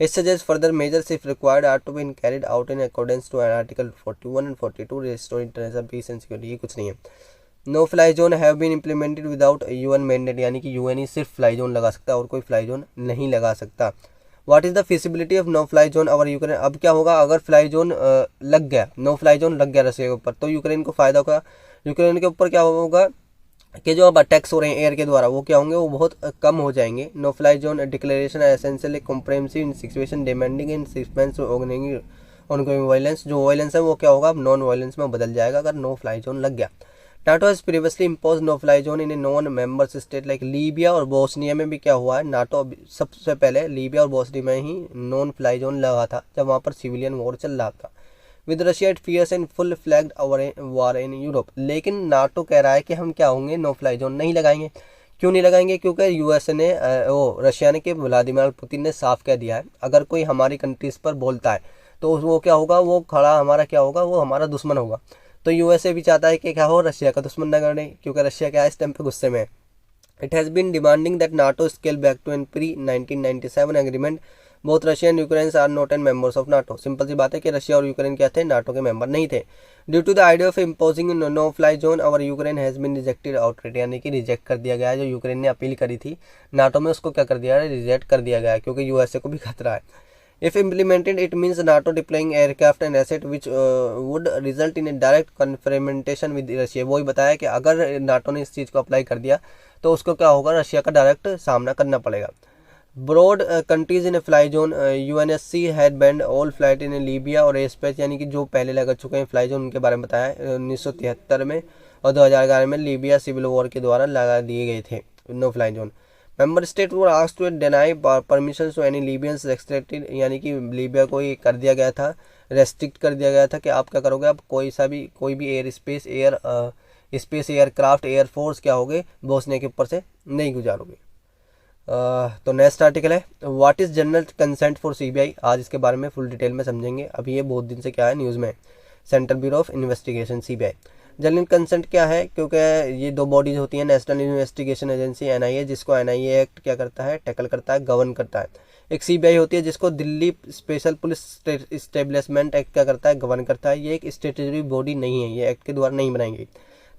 It suggests further measures if required are to be carried out in accordance to Article 41 and 42 restore international peace and security। ये कुछ नहीं है। No fly zone have been implemented without UN mandate, यानी कि UN ही सिर्फ fly zone लगा सकता है और कोई फ्लाई जोन नहीं लगा सकता। What is the feasibility of no fly zone over Ukraine. अब क्या होगा, अगर फ्लाई जोन लग गया, नो फ्लाई जोन लग गया रशिया के ऊपर, तो यूक्रेन को फ़ायदा होगा। यूक्रेन के ऊपर क्या होगा कि जो अब अटैक्स हो रहे हैं एयर के द्वारा वो क्या होंगे, वो बहुत कम हो जाएंगे। No fly zone declaration essentially comprehensive in situation demanding in suspense ongoing violence. जो वायलेंस है वो क्या होगा, अब नॉन वायलेंस में बदल जाएगा अगर नो फ्लाई जोन लग गया। NATO has previously impose no fly zone in a non members state like Libya और बोस्निया में भी क्या हुआ है, नाटो सबसे पहले लीबिया और बोस्निया में ही नॉन फ्लाई जोन लगा था जब वहाँ पर सिविलियन वॉर चल रहा था। With Russia it fierce and full flagged war in Europe. लेकिन नाटो कह रहा है कि हम क्या होंगे, नो फ्लाई जोन नहीं लगाएंगे। क्यों नहीं लगाएंगे, क्योंकि यूएसए ने रशिया ने कि व्लादिमीर पुतिन ने साफ कह दिया है अगर कोई हमारी कंट्रीज पर बोलता है तो वो क्या होगा, वो खड़ा हमारा क्या होगा, वो हमारा दुश्मन होगा। तो यूएसए भी चाहता है कि क्या हो, रशिया का दुश्मन न करने, क्योंकि रशिया क्या है इस टाइम पे गुस्से में है। It has been demanding that NATO scale back to an pre 1997 agreement. Both Russia and Ukraine are not an members of NATO. Simple सी बात है कि रशिया और यूक्रेन क्या थे, नाटो के मेंबर नहीं थे। Due to the idea of imposing no fly zone और Ukraine has been rejected outright, यानी कि रिजेक्ट कर दिया गया है। जो यूक्रेन ने अपील करी थी नाटो में उसको क्या कर दिया है, रिजेक्ट कर दिया गया है, क्योंकि यूएसए को भी खतरा है। If implemented, it means NATO deploying aircraft and asset which would result in a direct confrontation with Russia। वही बताया कि अगर नाटो ने इस चीज़ को अप्लाई कर दिया तो उसको क्या होगा, रशिया का डायरेक्ट सामना करना पड़ेगा। Broad countries in a fly zone. UNSC had banned all flight in Libya और एस्पेच, यानी कि जो पहले लग चुके हैं फ्लाई जोन उनके बारे में बताया 1973 में और 2011 में लीबिया सिविल वॉर के द्वारा लगा दिए गए थे no fly zone. Member state were asked to deny permission to any Libyans restricted, यानी कि लीबिया को ये कर दिया गया था, रेस्ट्रिक्ट कर दिया गया था कि आप क्या करोगे, आप कोई भी स्पेस एयरक्राफ्ट एयरफोर्स क्या होगे बोस्निया के ऊपर से नहीं गुजारोगे। तो नेक्स्ट आर्टिकल है what is general consent for CBI. आज इसके बारे में फुल डिटेल में समझेंगे। अभी ये बहुत दिन से क्या है, न्यूज़ में central bureau of investigation CBI. General consent क्या है, क्योंकि ये दो बॉडीज होती हैं, नेशनल इन्वेस्टिगेशन एजेंसी एनआईए, जिसको एनआईए एक्ट क्या करता है, टैकल करता है, गवर्न करता है। एक सीबीआई होती है जिसको Delhi special police establishment act क्या करता है, गवर्न करता है। ये एक स्टेटरी बॉडी नहीं है, ये एक्ट के द्वारा नहीं बनाई गई।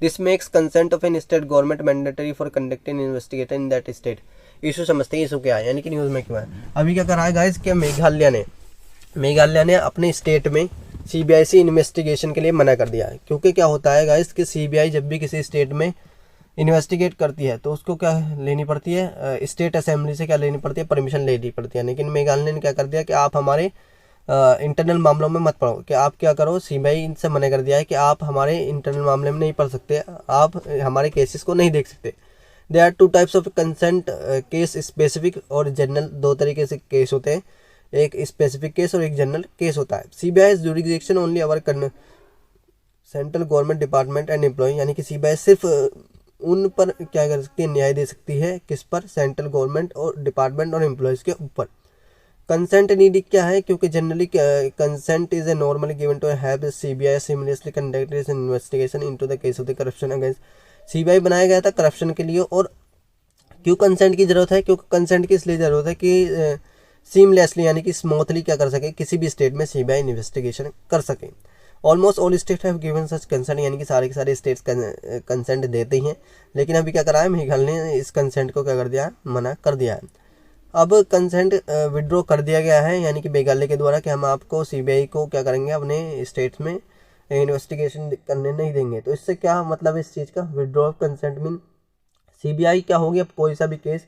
This makes consent of an state government mandatory for conducting investigation in that state. Issue समझते हैं, इशू क्या है, यानी कि न्यूज़ में क्यों है। अभी क्या करा है गाइस कि मेघालय ने अपने स्टेट में सीबीआई से इन्वेस्टिगेशन के लिए मना कर दिया है। क्योंकि क्या होता है गाइस कि सीबीआई जब भी किसी स्टेट में इन्वेस्टिगेट करती है तो उसको क्या लेनी पड़ती है, स्टेट असेंबली से क्या लेनी पड़ती है, परमिशन लेनी पड़ती है। लेकिन मेघालय ने क्या कर दिया कि आप हमारे इंटरनल मामलों में मत पढ़ो, कि आप क्या करो, सीबीआई इनसे मना कर दिया है कि आप हमारे इंटरनल मामले में नहीं पढ़ सकते, आप हमारे केसेस को नहीं देख सकते। They are two types of consent case, specific और जनरल। दो तरीके से केस होते हैं, एक स्पेसिफिक केस और एक जनरल केस होता है। CBI jurisdiction only over central government department and employ, यानी कि सीबीआई सिर्फ उन पर क्या कर सकती है, न्याय दे सकती है। किस पर, सेंट्रल गवर्नमेंट और डिपार्टमेंट और एम्प्लॉयज़ के ऊपर। कंसेंट नीड क्या है, क्योंकि generally consent is a normally given to have CBI similarly conducted investigation into the case of the corruption against. CBI बनाया गया था करप्शन के लिए। और क्यों कंसेंट की जरूरत है, क्योंकि कंसेंट की इसलिए जरूरत है कि सीमलेसली यानी कि स्मूथली क्या कर सके, किसी भी स्टेट में सीबीआई इन्वेस्टिगेशन कर सके। Almost all state have given such consent, यानी कि सारे के सारे स्टेट्स कंसेंट देते ही हैं। लेकिन अभी क्या करा है, मेघालय ने इस कंसेंट को क्या कर दिया, मना कर दिया है। अब कंसेंट विड्रॉ कर दिया गया है, यानी कि मेघालय के द्वारा कि हम आपको सीबीआई को क्या करेंगे, अपने स्टेट्स में इन्वेस्टिगेशन करने नहीं देंगे। तो इससे क्या मतलब इस चीज़ का, withdraw of consent mean CBI क्या होगी, अब कोई सा भी केस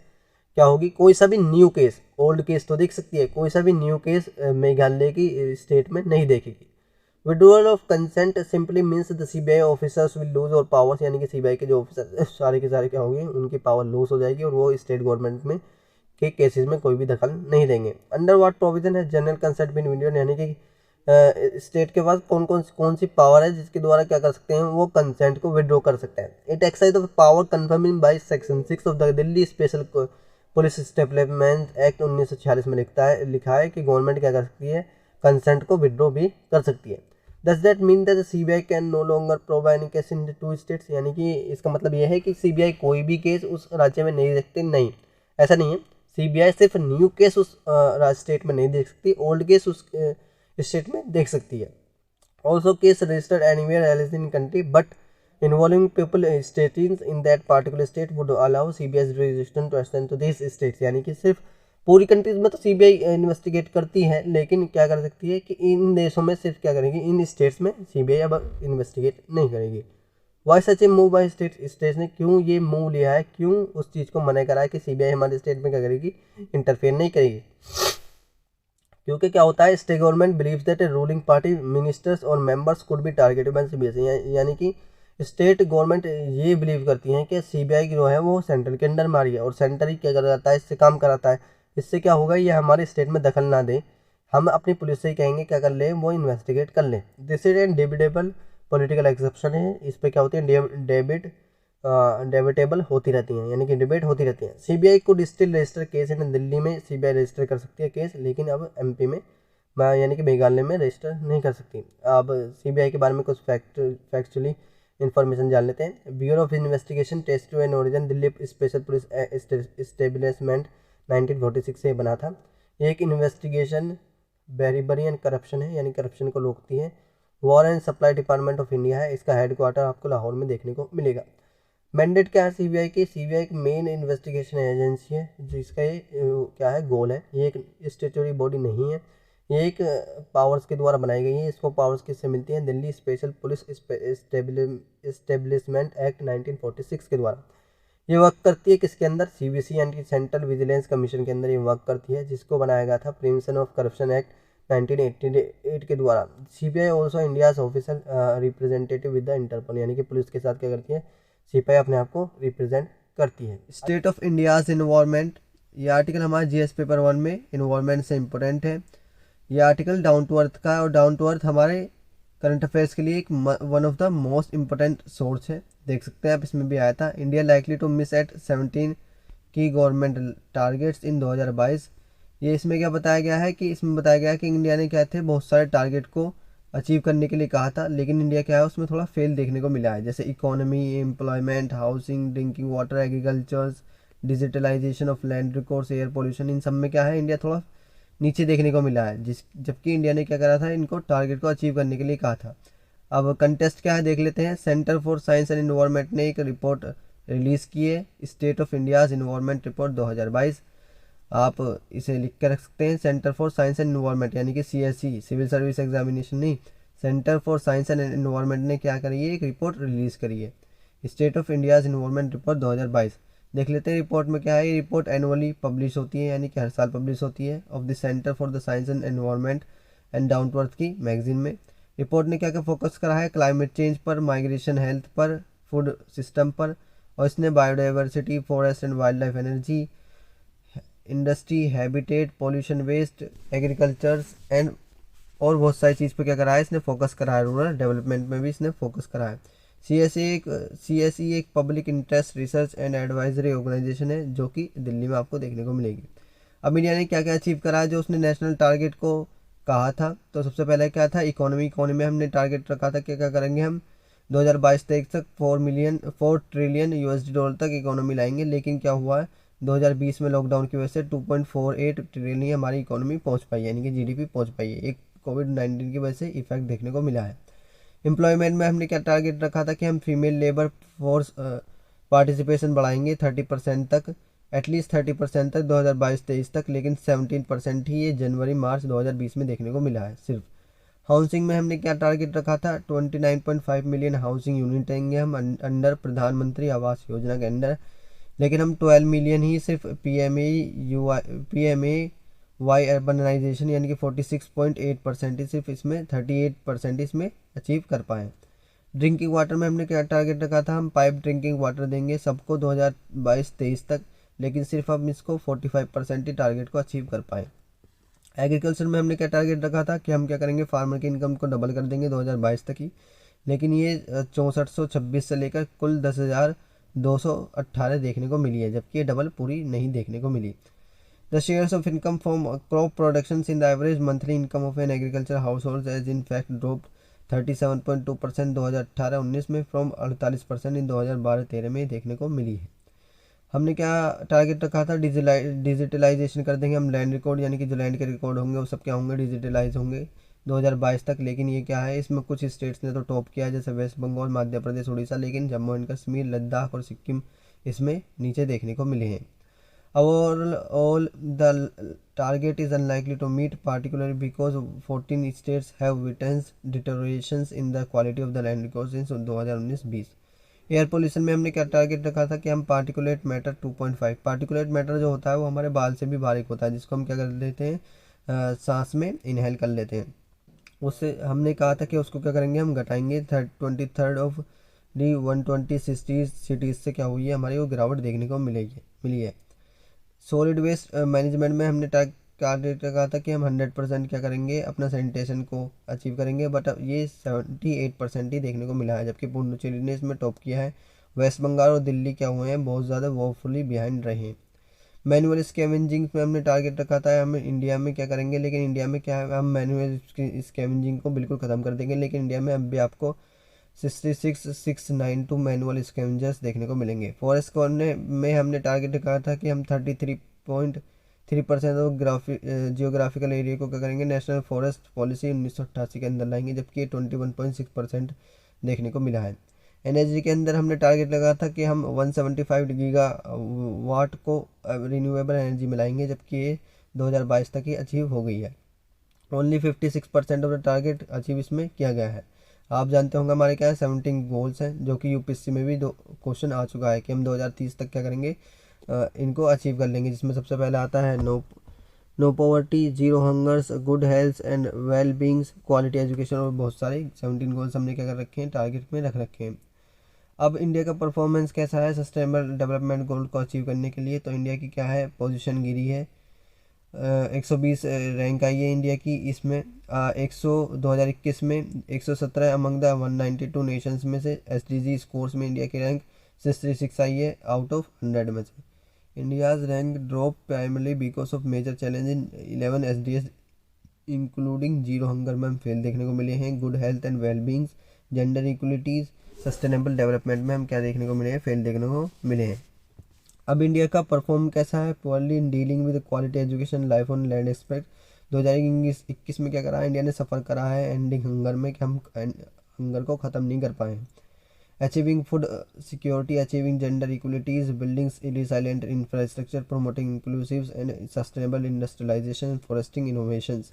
क्या होगी, कोई सा भी न्यू केस, ओल्ड केस तो देख सकती है, कोई सा भी न्यू केस मेघालय की स्टेट में नहीं देखेगी। Withdrawal of consent simply means the CBI officers will lose और पावर्स, यानी कि सीबीआई के जो ऑफिसर सारे के सारे क्या होंगे, उनकी पावर लूज हो जाएगी और वो स्टेट गवर्नमेंट में के केसेस में कोई भी दखल नहीं देंगे। अंडर व्हाट प्रोविजन है जनरल कंसेंट बिन विड्रॉन, यानी कि स्टेट के पास कौन सी पावर है जिसके द्वारा क्या कर सकते हैं, वो कंसेंट को विड्रॉ कर सकते हैं। It exercise of power confirming by section 6 of the Delhi special police development act 1946 में लिखा है कि गवर्नमेंट क्या कर सकती है, कंसेंट को विड्रॉ भी कर सकती है। Does that mean that the CBI can no longer provide any case in the two states, यानी कि इसका मतलब यह है कि सीबीआई कोई भी केस उस राज्य में नहीं देख सकती, नहीं, ऐसा नहीं है। सीबीआई सिर्फ न्यू केस उस स्टेट में नहीं देख सकती, ओल्ड केस उस स्टेट में देख सकती है। Also case registered anywhere else in country but involving people stating in that particular state would allow CBI jurisdiction to extend to this states, यानी कि सिर्फ पूरी कंट्रीज में तो सीबीआई इन्वेस्टिगेट करती है, लेकिन क्या कर सकती है कि इन देशों में सिर्फ क्या करेगी, इन स्टेट्स में सीबीआई अब इन्वेस्टिगेट नहीं करेगी। Why such a move by states ने क्यों ये मूव लिया है, क्यों उस चीज़ को मना करा है कि सीबीआई हमारे स्टेट में क्या करेगी, इंटरफेयर नहीं करेगी। क्योंकि क्या होता है, state government believes that ruling party ministers और members could be targeted by CBI, यानी कि स्टेट गवर्नमेंट ये बिलीव करती हैं कि सीबीआई जो है वो सेंट्रल के अंडर में आ रही है और सेंटर ही क्या कराता है, इससे काम कराता है। इससे क्या होगा, ये हमारे स्टेट में दखल ना दे, हम अपनी पुलिस से ही कहेंगे क्या कर ले, वो इन्वेस्टिगेट कर ले। This is an debatable political exception है, इस पर क्या होती है, डेबिटेबल होती रहती हैं, यानी कि डिबेट होती रहती है। सीबीआई को still register case in Delhi में सीबीआई रजिस्टर कर सकती है केस, लेकिन अब एमपी में यानी कि मेघालय में रजिस्टर नहीं कर सकती। अब सीबीआई के बारे में कुछ फैक्चुअली इन्फॉर्मेशन जान लेते हैं। Bureau of investigation test to an origin Delhi special police establishment 1946 से बना था। एक इन्वेस्टिगेशन बेरीबरी एंड करप्शन है, यानी करप्शन को रोकती है। War and supply department of India है, इसका हेडक्वार्टर आपको लाहौर में देखने को मिलेगा। मैंडेट क्या है सीबीआई की, सीबीआई एक मेन इन्वेस्टिगेशन एजेंसी है जिसका ये क्या है, गोल है। ये एक स्टेचुटरी बॉडी नहीं है, ये एक पावर्स के द्वारा बनाई गई है। इसको पावर्स किससे मिलती हैं, Delhi special police establishment act 1946 के द्वारा। ये वर्क करती है किसके अंदर, सीवीसी यानी कि सेंट्रल विजिलेंस कमीशन के अंदर ये वर्क करती है, जिसको बनाया गया था प्रिवेंशन ऑफ करप्शन एक्ट 1988 के द्वारा। CBI also India's official representative with the Interpol, यानी कि पुलिस के साथ क्या करती है, सीबीआई अपने आप को रिप्रेजेंट करती है। स्टेट ऑफ इंडियाज इन्वायरमेंट, ये आर्टिकल हमारे जीएस पेपर 1 में इन्वायरमेंट से इंपॉर्टेंट है। ये आर्टिकल डाउन टू अर्थ का है और डाउन टू अर्थ हमारे करंट अफेयर्स के लिए एक one of the most important source है, देख सकते हैं आप, इसमें भी आया था। India likely to miss at 17 की गवर्नमेंट टारगेट्स इन 2022। ये इसमें क्या बताया गया है कि इसमें बताया गया है कि इंडिया ने क्या थे, बहुत सारे टारगेट को अचीव करने के लिए कहा था, लेकिन इंडिया क्या है उसमें थोड़ा फेल देखने को मिला है, जैसे economy, employment, housing, drinking water, agriculture, digitalisation of land records, air pollution, इन सब में क्या है इंडिया थोड़ा नीचे देखने को मिला है, जबकि इंडिया ने क्या करा था, इनको टारगेट को अचीव करने के लिए कहा था। अब कंटेस्ट क्या है देख लेते हैं। Centre for science and environment ने एक रिपोर्ट रिलीज़ की है, state of India's environment report 2022। आप इसे लिख कर रख सकते हैं, centre for science and environment, यानी कि CSE, सिविल सर्विस एग्जामिनेशन नहीं, centre for science and environment ने क्या करी है, एक रिपोर्ट रिलीज़ करी है, state of India's environment report 2022। देख लेते हैं रिपोर्ट में क्या है। ये रिपोर्ट एनुअली पब्लिश होती है, यानी कि हर साल पब्लिश होती है, of the centre for the science and environment and down to earth की मैगजीन में। रिपोर्ट ने क्या क्या फोकस करा है, क्लाइमेट चेंज पर, माइग्रेशन, हेल्थ पर, फूड सिस्टम पर, और इसने biodiversity, forest and wild life, energy, industry, habitat, pollution, waste, agricultures and और बहुत सारी चीज़ पर क्या करा है, इसने फोकस करा है। रूरल डेवलपमेंट में भी इसने फोकस करा है। CSE एक public interest research and advisory organisation है, जो कि दिल्ली में आपको देखने को मिलेगी। अब इंडिया ने क्या क्या अचीव करा है जो उसने नेशनल टारगेट को कहा था। तो सबसे पहले क्या था, इकोनॉमी में हमने टारगेट रखा था क्या क्या करेंगे हम 2022-23 तक 4 ट्रिलियन USD तक इकोनॉमी लाएंगे। लेकिन क्या हुआ है, 2020 में लॉकडाउन की वजह से 2.48 ट्रिलियन ही हमारी इकोनॉमी पहुंच पाई है, यानी कि GDP पहुंच पाई है। एक कोविड-19 की वजह से इफेक्ट देखने को मिला है। एम्प्लॉयमेंट में हमने क्या टारगेट रखा था कि हम फीमेल लेबर फोर्स पार्टिसिपेशन बढ़ाएंगे 30% तक, एटलीस्ट 30% तक 2022-23 तक, लेकिन 17% ही ये जनवरी मार्च 2020 में देखने को मिला है सिर्फ। हाउसिंग में हमने क्या टारगेट रखा था, 29.5 मिलियन हाउसिंग यूनिट देंगे हम अंडर प्रधानमंत्री आवास योजना के अंडर, लेकिन हम 12 मिलियन ही सिर्फ PMAY अर्बनाइजेशन यानी कि 46.8% ही सिर्फ इसमें, 38% इसमें अचीव कर पाए। ड्रिंकिंग वाटर में हमने क्या टारगेट रखा था, हम पाइप ड्रिंकिंग वाटर देंगे सबको 2022-23 तक, लेकिन सिर्फ हम इसको 45% ही टारगेट को अचीव कर पाए। एग्रीकल्चर में हमने क्या टारगेट रखा था कि हम क्या करेंगे, फार्मर की इनकम को डबल कर देंगे 2022 तक ही, लेकिन ये 6426 से लेकर कुल 10,218 देखने को मिली है, जबकि ये डबल पूरी नहीं देखने को मिली। The shares of income from crop productions in the average monthly income of an agriculture household has in fact dropped 37.2% 2018-19 में फ्रॉम 48% इन 2012-13 में देखने को मिली है। हमने क्या टारगेट रखा था, डिजिटलाइजेशन कर देंगे हम लैंड रिकॉर्ड, यानी कि जो लैंड के रिकॉर्ड होंगे वो सब क्या होंगे, डिजिटलाइज होंगे 2022 तक। लेकिन ये क्या है, इसमें कुछ स्टेट्स ने तो टॉप किया है, जैसे वेस्ट बंगाल, मध्य प्रदेश, उड़ीसा, लेकिन जम्मू एंड कश्मीर, लद्दाख और सिक्किम इसमें नीचे देखने को मिले हैं। Overall, the target is unlikely to meet, particularly because 14 states have witnessed deteriorations in the quality of the land records since 2019-20। Air pollution में हमने क्या टारगेट रखा था कि हम पार्टिकुलेट मैटर 2.5, पार्टिकुलेट मैटर जो होता है वो हमारे बाल से भी बारीक होता है, जिसको हम क्या कर लेते हैं, सांस में इनहेल कर लेते हैं। उससे हमने कहा था कि उसको क्या करेंगे, हम घटाएंगे 23rd ऑफ दी 120 सिटीज़ से क्या हुई है, हमारी वो गिरावट देखने को मिली है। सॉलिड वेस्ट मैनेजमेंट में हमने टारगेट रखा था कि हम 100% क्या करेंगे, अपना सैनिटेशन को अचीव करेंगे, बट अब ये 78% ही देखने को मिला है, जबकि पुडुचेरी ने इसमें टॉप किया है। वेस्ट बंगाल और दिल्ली क्या हुए हैं, बहुत ज़्यादा वोफुली बिहाइंड रहे हैं। मैनुअल स्कैवेंजिंग में हमने टारगेट रखा था हम इंडिया में क्या करेंगे, लेकिन इंडिया में क्या है, हम मैनुअल स्कैवेंजिंग को बिल्कुल ख़त्म कर देंगे, लेकिन इंडिया में अब भी आपको 66,692 मैनुअल स्कैवेंजर्स देखने को मिलेंगे। फॉरेस्ट कॉर्नर में हमने टारगेट रखा था कि हम 33.3% ऑफ जियोग्राफिकल एरिया को क्या करेंगे, नेशनल फॉरेस्ट पॉलिसी 1988 के अंदर लाएंगे, जबकि 21.6% देखने को मिला है। एनर्जी के अंदर हमने टारगेट लगा था कि हम 175 गीगावाट को रिन्यूएबल एनर्जी में लाएंगे, जबकि ये 2022 तक ही अचीव हो गई है। Only 56% of the target achieve इसमें किया गया है। आप जानते होंगे हमारे क्या है 17 गोल्स हैं, जो कि यूपीएससी में भी दो क्वेश्चन आ चुका है कि हम 2030 तक क्या करेंगे, इनको अचीव कर लेंगे, जिसमें सबसे पहले आता है no poverty, zero hungers, good health and well beings, quality education, और बहुत सारे 17 गोल्स हमने क्या कर रखे हैं, टारगेट में रख रखे हैं। अब इंडिया का परफॉर्मेंस कैसा है सस्टेनेबल डेवलपमेंट गोल को अचीव करने के लिए, तो इंडिया की क्या है, पोजीशन गिरी है, 120 रैंक आई है इंडिया की, इसमें 2021 में 117 अमंग द 192 नेशंस में से। SDG स्कोर्स में इंडिया की रैंक 636 आई है आउट ऑफ 100 में से। India's rank drop primarily because of major challenge in 11 SDGs including zero hunger में हम फेल देखने को मिले हैं, good health and wellbeings, gender equalities, sustainable development में हम क्या देखने को मिले हैं, फेल देखने को मिले हैं। अब इंडिया का परफॉर्म कैसा है, poorly in dealing with quality education life on land aspect. 2021 में क्या करा है इंडिया ने, सफ़र करा है एंडिंग हंगर में, कि हम हंगर को ख़त्म नहीं कर पाए। Achieving food security, achieving gender equalities, buildings resilient infrastructure, promoting inclusive and sustainable industrialisation, fostering innovations.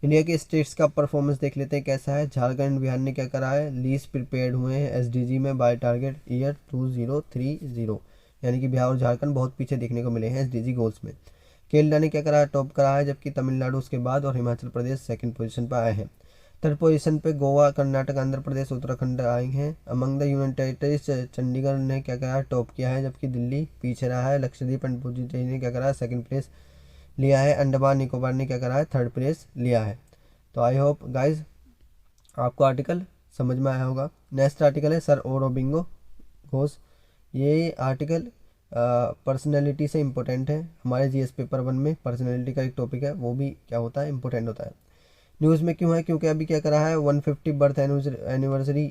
India के स्टेट्स का परफॉर्मेंस देख लेते हैं कैसा है। झारखंड बिहार ने क्या करा है, लीस्ट प्रिपेयर्ड हुए हैं एसडीजी में बाय टारगेट ईयर 2030, यानी कि बिहार और झारखंड बहुत पीछे देखने को मिले हैं एसडीजी गोल्स में। केरला ने क्या करा है, टॉप करा है, जबकि तमिलनाडु उसके बाद और हिमाचल प्रदेश सेकंड पोजीशन पर आए हैं। थर्ड पोजीशन पे गोवा, कर्नाटक, आंध्र प्रदेश, उत्तराखंड आए हैं। Among the union territories Chandigarh ने क्या करा है, टॉप किया है, जबकि दिल्ली पीछे रहा है। लक्षद्वीप एंड पुडुचेरी ने क्या करा है, सेकंड प्लेस लिया है। अंडमान निकोबार ने क्या करा है, थर्ड प्लेस लिया है। तो आई होप गाइज आपको आर्टिकल समझ में आया होगा। नेक्स्ट आर्टिकल है सर औरोबिंगो घोष। ये आर्टिकल पर्सनैलिटी से इम्पोर्टेंट है। हमारे जीएस पेपर 1 में पर्सनैलिटी का एक टॉपिक है, वो भी क्या होता है, इम्पोर्टेंट होता है। न्यूज़ में क्यों है, क्योंकि अभी क्या करा है 150 बर्थ एनिवर्सरी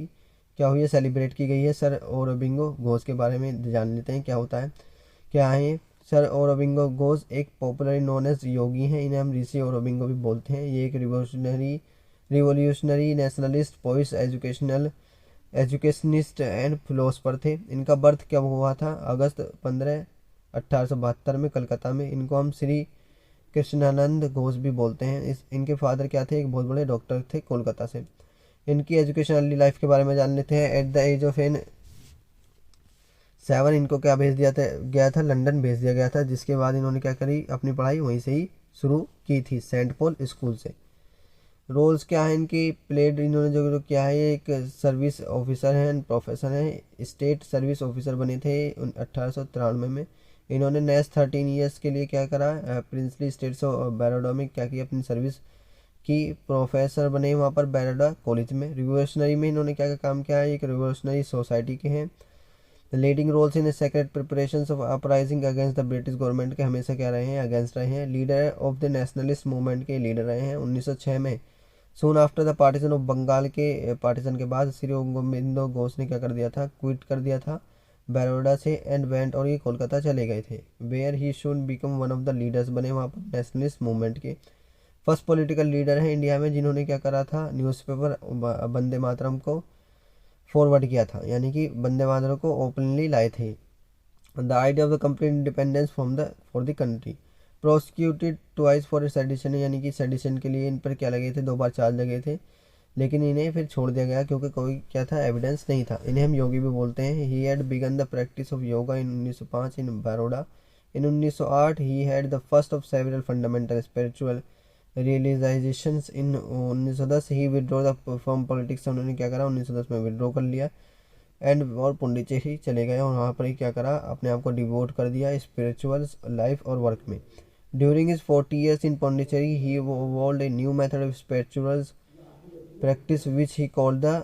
क्या हुई है, सेलिब्रेट की गई है। सर औरोबिंगो घोष के बारे में जान लेते हैं क्या होता है, क्या है। सर औरोबिंगो घोष एक पॉपुलरली नोन एज योगी हैं, इन्हें हम ऋषि औरोबिंगो भी बोलते हैं। ये एक revolutionary nationalist, poet, educationist and philosopher थे। इनका बर्थ कब हुआ था, अगस्त 15 1872 में कलकत्ता में। इनको हम श्री कृष्णानंद घोष भी बोलते हैं। इनके फादर क्या थे, एक बहुत बड़े डॉक्टर थे कोलकाता से। इनकी एजुकेशन अर्ली लाइफ के बारे में जान लेते हैं। एट द एज ऑफ 7 इनको क्या भेज दिया था, गया था लंदन भेज दिया गया था, जिसके बाद इन्होंने क्या करी, अपनी पढ़ाई वहीं से ही शुरू की थी, सेंट पॉल स्कूल से। रोल्स क्या है इनकी, प्लेड इन्होंने जो किया है, एक सर्विस ऑफिसर हैं, प्रोफेसर हैं, स्टेट सर्विस ऑफिसर बने थे 1893 में। इन्होंने नेक्स्ट 13 ईयर्स के लिए क्या करा, प्रिंसली स्टेट्स ऑफ बैरोडा में क्या किया, अपनी सर्विस की, प्रोफेसर बने वहाँ पर बैरोडा कॉलेज में। रिवोल्यूशनरी में इन्होंने क्या क्या काम किया है, एक रिवोल्यूशनरी सोसाइटी के हैं। Leading roles in secret preparation of uprising against the British government के हमेशा क्या रहे हैं, अगेंस्ट रहे हैं। Leader of the nationalist movement के लीडर रहे हैं 1906 में। Soon after the partition of Bengal के पार्टीशन के बाद श्री गोविंदो घोष ने क्या कर दिया था, क्विट कर दिया था बड़ौदा से एंड वेंट, और ये कोलकाता चले गए थे। Where he should become one of the leaders, बने वहाँ पर नेशनलिस्ट मूवमेंट के फर्स्ट पॉलिटिकल लीडर हैं इंडिया में, जिन्होंने क्या करा था, न्यूज़पेपर वंदे मातरम को फॉरवर्ड किया था, यानी कि वंदे मातरम को ओपनली लाए थे। The idea of the complete independence for the country. Prosecuted twice for sedition, यानी कि सेडिशन के लिए इन पर क्या लगे थे, 2 बार चार्ज लगे थे, लेकिन इन्हें फिर छोड़ दिया गया क्योंकि कोई क्या था, एविडेंस नहीं था। इन्हें हम योगी भी बोलते हैं। He had begun the practice of yoga in 1905 in Baroda. In 1908 he had the first of several fundamental spiritual realisations. In 1910 he withdraw the from politics, उन्होंने क्या करा, 1910 में विड्रॉ कर लिया एंड और पुंडीचेरी चले गए, और वहाँ पर ही क्या करा, अपने आप को डिवोट कर दिया स्पिरिचुअल लाइफ और वर्क में। During his 40 years in Pondicherry, he evolved a new method of spiritual practice which he called the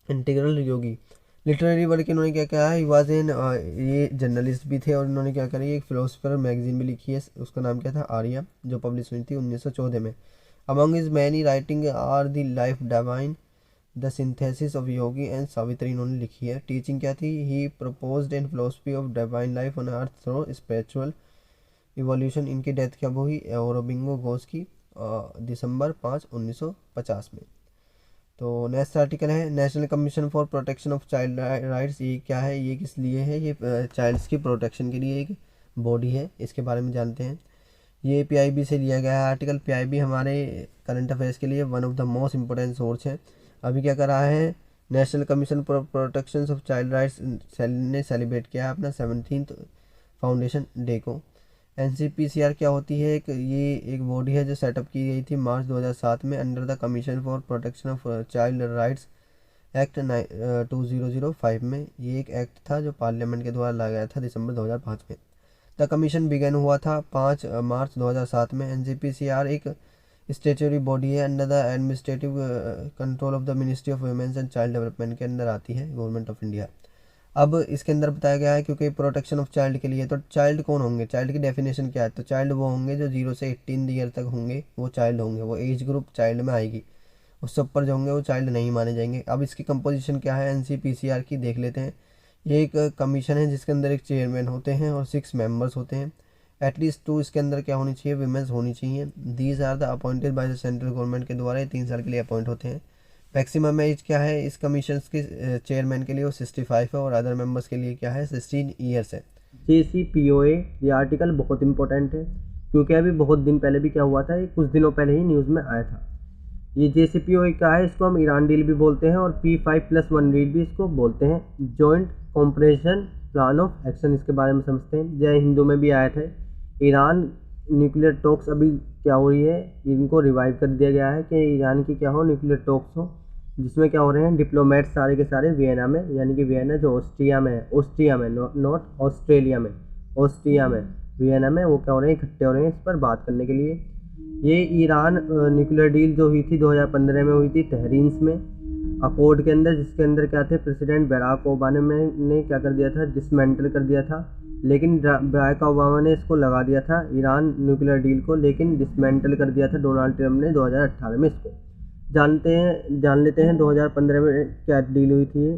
integral Yogi. Literary work इन्होंने क्या किया है, वॉज एन, ये जर्नलिस्ट भी थे, और इन्होंने क्या करी, एक फिलोसफर मैगजीन भी लिखी है, उसका नाम क्या था, आर्या, जो पब्लिश हुई थी 1914 में। Among his many writing are the life divine, the synthesis of yogi and Savitri, इन्होंने लिखी है। टीचिंग क्या थी, he proposed an philosophy of divine life on earth through spiritual evolution. इनकी डेथ कब हुई, औरोबिंगो घोष की दिसंबर 5, 1950 में। तो नेक्स्ट आर्टिकल है national commission for protection of child rights. ये क्या है, ये किस लिए है, ये चाइल्ड्स की प्रोटेक्शन के लिए एक बॉडी है, इसके बारे में जानते हैं। ये पीआईबी से लिया गया है आर्टिकल। पीआईबी हमारे करंट अफेयर्स के लिए one of the most important source है। अभी क्या कर रहा है, national commission for protection of child rights ने सेलिब्रेट किया है अपना 17th फाउंडेशन डे को। एनसीपीसीआर क्या होती है, ये एक बॉडी है जो सेटअप की गई थी मार्च 2007 में under the commission for protection of child rights act 2005 में। ये एक एक्ट था जो पार्लियामेंट के द्वारा लाया गया था दिसंबर 2005 में। द कमीशन बिगन हुआ था 5 मार्च 2007 में। एनसीपीसीआर एक स्टेचुरी बॉडी है under the administrative control of the ministry of women's and child development के अंदर आती है, गवर्नमेंट ऑफ इंडिया। अब इसके अंदर बताया गया है क्योंकि प्रोटेक्शन ऑफ चाइल्ड के लिए, तो चाइल्ड कौन होंगे, चाइल्ड की डेफिनेशन क्या है, तो चाइल्ड वो होंगे जो 0 से 18 ईयर तक होंगे, वो चाइल्ड होंगे, वो एज ग्रुप चाइल्ड में आएगी। उससे ऊपर जो होंगे वो चाइल्ड नहीं माने जाएंगे। अब इसकी कंपोजिशन क्या है एनसीपीसीआर की, देख लेते हैं। ये एक कमीशन है जिसके अंदर एक चेयरमैन होते हैं और 6 मेंबर्स होते हैं। एटलीस्ट 2 इसके अंदर क्या होनी चाहिए, वीमेंस होनी चाहिए। These are the appointed by the central government के द्वारा, ये 3 साल के लिए अपॉइंट होते हैं। मैक्सिमम एज क्या है इस कमीशन के चेयरमैन के लिए, वो 65 है और अदर मेंबर्स के लिए क्या है 16 ईयर्स है। JCPOA ये आर्टिकल बहुत इंपॉर्टेंट है क्योंकि अभी बहुत दिन पहले भी क्या हुआ था, ये कुछ दिनों पहले ही न्यूज़ में आया था। ये JCPOA क्या है, इसको हम ईरान डील भी बोलते हैं और P5+1 डील भी इसको बोलते हैं, joint compression plan of action. इसके बारे में समझते हैं। जय हिंदू में भी आया था। ईरान न्यूक्लियर टॉक्स अभी क्या हो रही है, इनको रिवाइव कर दिया गया है कि ईरान की क्या हो, न्यूक्लियर टॉक्स हो, जिसमें क्या हो रहे हैं डिप्लोमेट सारे के सारे वियना में, यानी कि वियना जो ऑस्ट्रिया में है, ऑस्ट्रिया में, नॉट ऑस्ट्रेलिया में, ऑस्ट्रिया में, वियना में, वो क्या हो रहे हैं इकट्ठे हो रहे हैं इस पर बात करने के लिए। ये ईरान न्यूक्लियर डील जो हुई थी 2015 में हुई थी तहरीन्स में अकॉर्ड के अंदर, जिसके अंदर क्या थे प्रेसिडेंट बराक ओबामा ने क्या कर दिया था, डिसमेंटल कर दिया था। लेकिन बराक ओबामा ने इसको लगा दिया था ईरान न्यूक्लियर डील को, लेकिन डिसमेंटल कर दिया था डोनाल्ड ट्रम्प ने 2018 में इसको। जान लेते हैं 2015 में क्या डील हुई थी।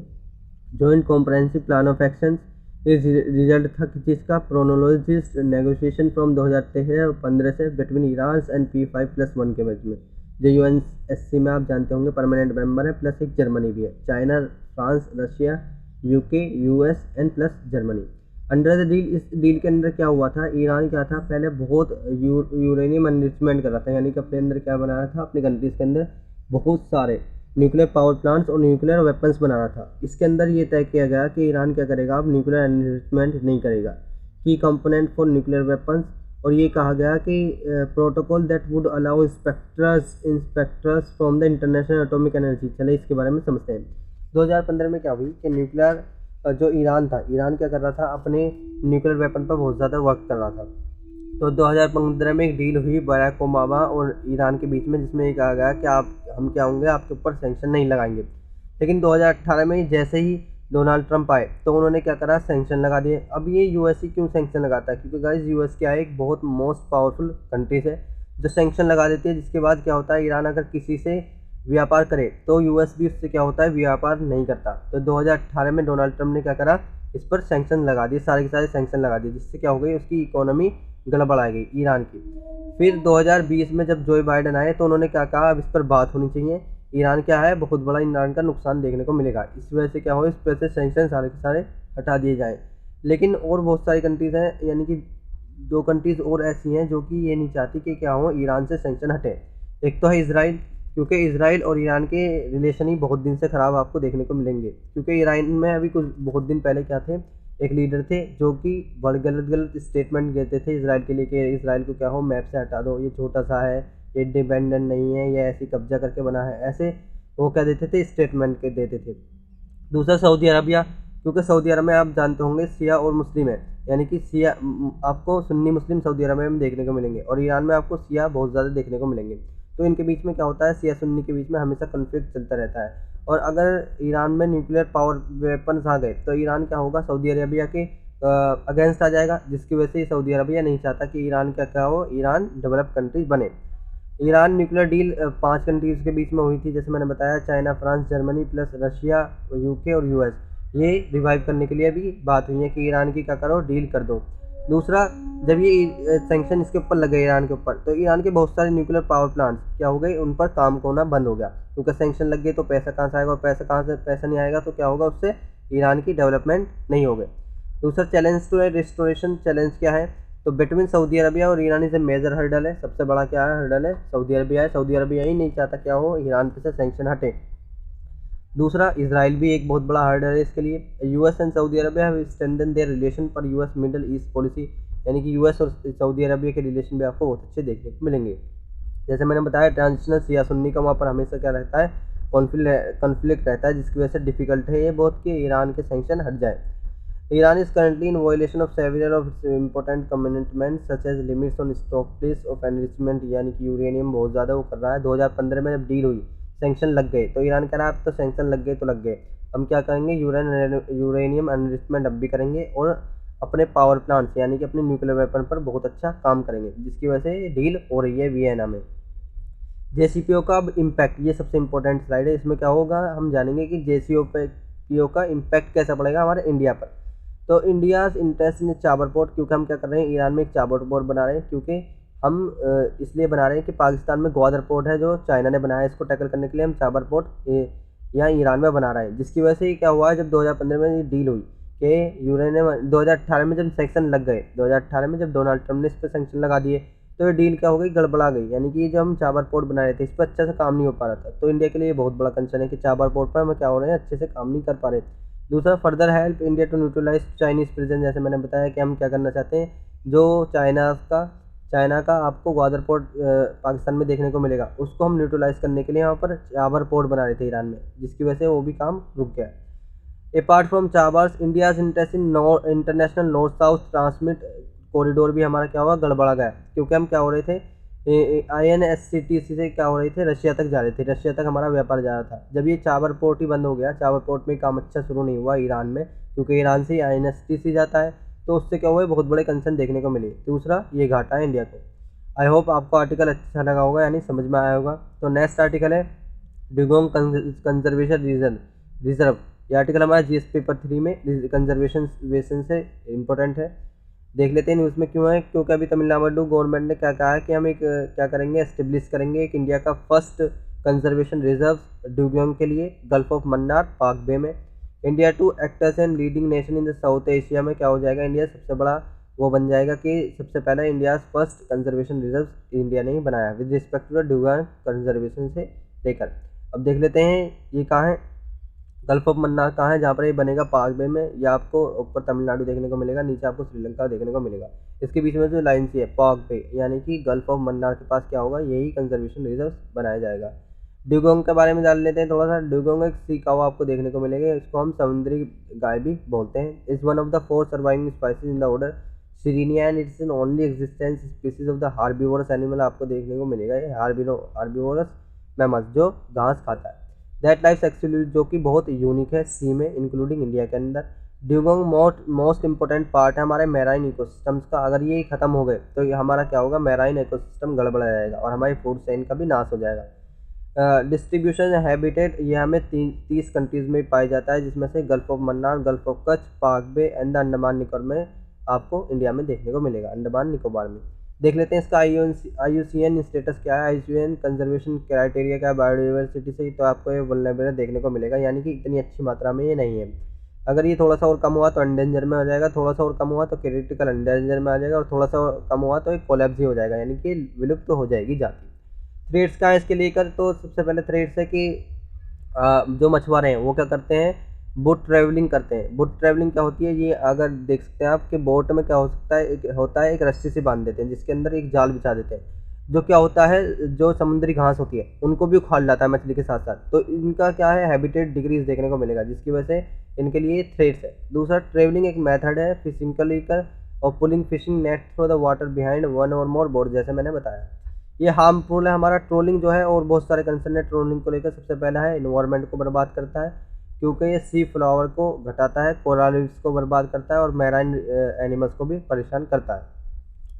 Joint comprehensive plan of action result था जिसका प्रोनोलॉजिस्ट नेगोशिएशन फ्रॉम 2013 और 15 से बिटवीन ईरान एंड P5+1 के बीच में, जो UNSC में आप जानते होंगे परमानेंट मेंबर है, प्लस एक जर्मनी भी है, China, France, Russia, UK, US and plus Germany. Under the deal, इस डील के अंदर क्या हुआ था, ईरान क्या था पहले बहुत यूरेनियम एनरिचमेंट कर रहा था, यानी कि अपने अंदर क्या बना रहा था, अपनी कंट्रीज के अंदर बहुत सारे न्यूक्लियर पावर प्लांट्स और न्यूक्लियर वेपन्स बना रहा था। इसके अंदर ये तय किया गया कि ईरान क्या करेगा, अब न्यूक्लियर एनरिचमेंट नहीं करेगा, की कंपोनेंट फॉर न्यूक्लियर वेपन्स। और ये कहा गया कि protocol that would allow inspectors from the international atomic energy. चले इसके बारे में समझते हैं। 2015 में क्या हुई कि न्यूक्लियर जो ईरान था, ईरान क्या कर रहा था, अपने न्यूक्लियर वेपन पर बहुत ज़्यादा वर्क कर रहा था। तो 2015 में एक डील हुई बराक ओबामा और ईरान के बीच में, जिसमें ये कहा गया कि हम क्या होंगे, आपके ऊपर सैंक्शन नहीं लगाएंगे। लेकिन 2018 में जैसे ही डोनाल्ड ट्रंप आए तो उन्होंने क्या करा, सैंक्शन लगा दिए। अब ये यूएस ही क्यों सैंक्शन लगाता है, क्योंकि गाइस यूएस क्या है, एक बहुत मोस्ट पावरफुल कंट्रीज है जो सैंक्शन लगा देती है, जिसके बाद क्या होता है, ईरान अगर किसी से व्यापार करे तो यूएस भी उससे क्या होता है, व्यापार नहीं करता। तो 2018 में डोनाल्ड ट्रंप ने क्या करा, इस पर सैंक्शन लगा दिए, सारे के सारे सैंक्शन लगा दिए, जिससे क्या हो गई, उसकी इकोनॉमी गड़बड़ आ गई ईरान की। फिर 2020 में जब जो बाइडन आए तो उन्होंने क्या कहा, अब इस पर बात होनी चाहिए, ईरान क्या है, बहुत बड़ा ईरान का नुकसान देखने को मिलेगा, इस वजह से क्या हो, इस वजह से सैंक्शन सारे के सारे हटा दिए जाएँ। लेकिन और बहुत सारी कंट्रीज़ हैं, यानी कि 2 कंट्रीज़ और ऐसी हैं जो कि ये नहीं चाहती कि क्या हो, ईरान से सैंक्शन हटे। एक तो है इसराइल, क्योंकि इसराइल और ईरान के रिलेशन ही बहुत दिन से ख़राब आपको देखने को मिलेंगे, क्योंकि ईरान में अभी कुछ बहुत दिन पहले क्या थे, एक लीडर थे जो कि बड़े गलत स्टेटमेंट देते थे इसराइल के लिए कि इसराइल को क्या हो, मैप से हटा दो, ये छोटा सा है, ये डिपेंडेंट नहीं है, ये ऐसी कब्जा करके बना है, ऐसे वो क्या देते थे, स्टेटमेंट के देते थे। दूसरा सऊदी अरबिया, क्योंकि सऊदी अरब में आप जानते होंगे शिया और मुस्लिम है, यानी कि शिया आपको सुन्नी मुस्लिम सऊदी अरब में देखने को मिलेंगे और ईरान में आपको शिया बहुत ज़्यादा देखने को मिलेंगे। तो इनके बीच में क्या होता है, शिया सुन्नी के बीच में हमेशा कन्फ्लिक्ट चलता रहता है। और अगर ईरान में न्यूक्लियर पावर वेपन्स आ गए तो ईरान क्या होगा, सऊदी अरबिया के अगेंस्ट आ जाएगा, जिसकी वजह से सऊदी अरबिया नहीं चाहता कि ईरान क्या हो, ईरान डेवलप कंट्रीज बने। ईरान न्यूक्लियर डील 5 कंट्रीज़ के बीच में हुई थी, जैसे मैंने बताया, China, France, Germany plus Russia, UK और US। ये रिवाइव करने के लिए भी बात हुई है कि ईरान की क्या करो, डील कर दो। दूसरा, जब ये सैंक्शन इसके ऊपर लगे ईरान के ऊपर, तो ईरान के बहुत सारे न्यूक्लियर पावर प्लांट्स क्या हो गए, उन पर काम होना बंद हो गया, क्योंकि सैंक्शन लग गए तो पैसा कहाँ से आएगा, और पैसा नहीं आएगा तो क्या होगा, उससे ईरान की डेवलपमेंट नहीं होगी। दूसरा चैलेंज टू रिस्टोरेशन चैलेंज क्या है, तो बिटवीन सऊदी अरबिया और Iran is a major hurdle है, सबसे बड़ा क्या है, हर्डल है सऊदी अरबिया है। सऊदी अरबिया ही नहीं चाहता क्या हो, ईरान पे से सैंक्शन हटे। दूसरा, इसराइल भी एक बहुत बड़ा हर्डल है इसके लिए। US and Saudi Arabia have strengthen there relation पर US मिडल ईस्ट पॉलिसी, यानी कि US और सऊदी अरबिया के रिलेशन भी आपको बहुत अच्छे देखने को मिलेंगे। जैसे मैंने बताया, ट्रांजिशनल शिया सुन्नी का वहाँ पर हमेशा क्या रहता है, कॉन्फ्लिक्ट रहता है, जिसकी वजह से डिफिकल्ट है ये बहुत कि ईरान के सैंक्शन हट जाए। Iran is currently in violation of several of important commitments such as limits on stock place of enrichment, यानी कि यूरेनियम बहुत ज़्यादा वो कर रहा है। 2015 में जब डील हुई, सैंक्शन लग गए, तो ईरान कह रहा है अब तो सैंक्शन लग गए तो लग गए, हम क्या करेंगे, यूरेनियम एनरिचमेंट अब भी करेंगे और अपने पावर प्लांट्स यानी कि अपने न्यूक्लियर वेपन पर बहुत अच्छा काम करेंगे, जिसकी वजह से ये डील हो रही है वियना में। JCPOA का अब इम्पैक्ट, ये सबसे इंपॉर्टेंट स्लाइड है, इसमें क्या होगा, हम जानेंगे कि WTO का इम्पैक्ट कैसा पड़ेगा हमारे इंडिया पर। तो इंडियाज़ इंटरेस्ट इन चाबर पोर्ट, क्योंकि हम क्या कर रहे हैं, ईरान में एक चाबर पोर्ट बना रहे हैं, क्योंकि हम इसलिए बना रहे हैं कि पाकिस्तान में ग्वादर पोर्ट है जो चाइना ने बनाया है, इसको टैकल करने के लिए हम चाबर पोर्ट यहाँ ईरान में बना रहे हैं। जिसकी वजह से ये क्या हुआ है, जब 2015 में ये डील हुई कि यूरेनियम, 2018 में जब सैंक्शन लग गए, 2018 में जब डोनाल्ड ट्रम्प ने इस पर सैंक्शन लगा दिए, तो ये डील क्या हो गई, गड़बड़ा गई। यानी कि जो हम चाबर पोर्ट बना रहे थे, इस पर अच्छे से काम नहीं हो पा रहा था। तो इंडिया के लिए बहुत बड़ा कंसर्न है कि चाबर पोर्ट पर हम क्या हो रहे हैं, अच्छे से काम नहीं कर पा रहे। दूसरा, further help India to neutralise Chinese presence. जैसे मैंने बताया कि हम क्या करना चाहते हैं, जो चाइना का आपको ग्वादर पोर्ट पाकिस्तान में देखने को मिलेगा, उसको हम न्यूट्रलाइज करने के लिए यहाँ पर चाबर पोर्ट बना रहे थे ईरान में, जिसकी वजह से वो भी काम रुक गया। Apart from Chabahar's, India's interest in international north south transmit corridor भी हमारा क्या हुआ, गड़बड़ा गया। क्योंकि हम क्या हो रहे थे, INSTTC से क्या हो रहे थे, रशिया तक जा रहे थे, रशिया तक हमारा व्यापार जा रहा था। जब ये चाबर पोर्ट ही बंद हो गया, चाबर पोर्ट में काम अच्छा शुरू नहीं हुआ ईरान में, क्योंकि ईरान से INSTTC जाता है, तो उससे क्या हुआ, बहुत बड़े कंसर्न देखने को मिले। दूसरा, ये घाटा है इंडिया को। आई होप आपको आर्टिकल अच्छा लगा होगा, यानी समझ में आया होगा। तो नेक्स्ट आर्टिकल है डुगोंग कंजर्वेशन रिजर्व। ये आर्टिकल हमारा GS पेपर 3 में कंजर्वेशन से इम्पोर्टेंट है। देख लेते हैं न्यूज़ में क्यों है, क्योंकि अभी तमिलनाडु गवर्नमेंट ने क्या कहा है कि हम एक क्या करेंगे, एस्टेब्लिश करेंगे एक इंडिया का फर्स्ट कंजर्वेशन रिजर्व डुगोंग के लिए gulf of Mannar, Palk Bay में। India to act as an leading nation in the South Asia में क्या हो जाएगा, इंडिया सबसे बड़ा वो बन जाएगा कि सबसे पहला India first conservation reserve India ने ही बनाया with respect to the dugong conservation से लेकर। अब देख लेते हैं ये कहाँ है, गल्फ ऑफ मन्नार कहाँ है, जहाँ पर ये बनेगा, पाक बे में। या आपको ऊपर तमिलनाडु देखने को मिलेगा, नीचे आपको श्रीलंका देखने को मिलेगा। इसके बीच में जो लाइन सी है पाक बे, यानी कि गल्फ ऑफ मन्नार के पास क्या होगा, यही कंजर्वेशन रिजर्व बनाया जाएगा। डुगोंग के बारे में जान लेते हैं थोड़ा सा। डुगोंग एक सी कावा आपको देखने को मिलेगा, इसको हम समुद्री गाय भी बोलते हैं। Is one of the 4 surviving species in the order Sirenia and it's an only existence species of the herbivorous animal. आपको देखने को मिलेगा ये हार्बीवोरस मैमल्स जो घास खाता है। दैट लाइफ एक्चुअली जो कि बहुत यूनिक है सी में, इंक्लूडिंग इंडिया के अंदर। डुगोंग मोस्ट इंपॉर्टेंट पार्ट है हमारे मैराइन इकोसिस्टम्स का। अगर ये खत्म हो गए तो ये हमारा क्या होगा, मैराइन इकोसिस्टम गड़बड़ा जाएगा और हमारी फूड चेन का भी नाश हो जाएगा। डिस्ट्रीब्यूशन हैबिटेट, ये हमें 30 कंट्रीज में पाया जाता है, जिसमें से gulf of Mannar, gulf of Kutch, पाक बे एंड द अंडमान निकोबार में आपको इंडिया में देखने को मिलेगा, अंडमान निकोबार में। देख लेते हैं इसका IUCN स्टेटस क्या है, IUCN कंजर्वेशन क्राइटेरिया क्या है बायोडाइवर्सिटी से, तो आपको ये वल्नरेबल देखने को मिलेगा, यानी कि इतनी अच्छी मात्रा में ये नहीं है। अगर ये थोड़ा सा और कम हुआ तो एंडेंजर में हो जाएगा, थोड़ा सा और कम हुआ तो क्रिटिकल एंडेंजर में आ जाएगा, और थोड़ा सा और कम हुआ तो एक कोलैप्स ही हो जाएगा, यानी कि विलुप्त तो हो जाएगी जाति। थ्रेड्स क्या है इसके लेकर, तो सबसे पहले थ्रेड्स है कि जो मछुआरे हैं वो क्या करते हैं, बोट ट्रैवलिंग करते हैं। बोट ट्रैवलिंग क्या होती है, ये अगर देख सकते हैं आपके बोट में क्या हो सकता है, एक रस्सी से बांध देते हैं, जिसके अंदर एक जाल बिछा देते हैं, जो क्या होता है, जो समुद्री घास होती है उनको भी उखाड़ लाता है मछली के साथ साथ। तो इनका क्या है, हैबिटेट डिक्रीज देखने को मिलेगा, जिसकी वजह से इनके लिए थ्रेट्स है। दूसरा, ट्रेवलिंग एक मेथड है फिशिंग को लेकर, और pulling fishing net through the water behind one और मोर बोट, जैसे मैंने बताया। ये हार्मफुल है हमारा ट्रोलिंग जो है, और बहुत सारे कंसर्न है ट्रोलिंग को लेकर। सबसे पहला है इन्वायरमेंट को बर्बाद करता है, क्योंकि ये सी फ्लावर को घटाता है, कोरल रीफ्स को बर्बाद करता है, और मैराइन एनिमल्स को भी परेशान करता है।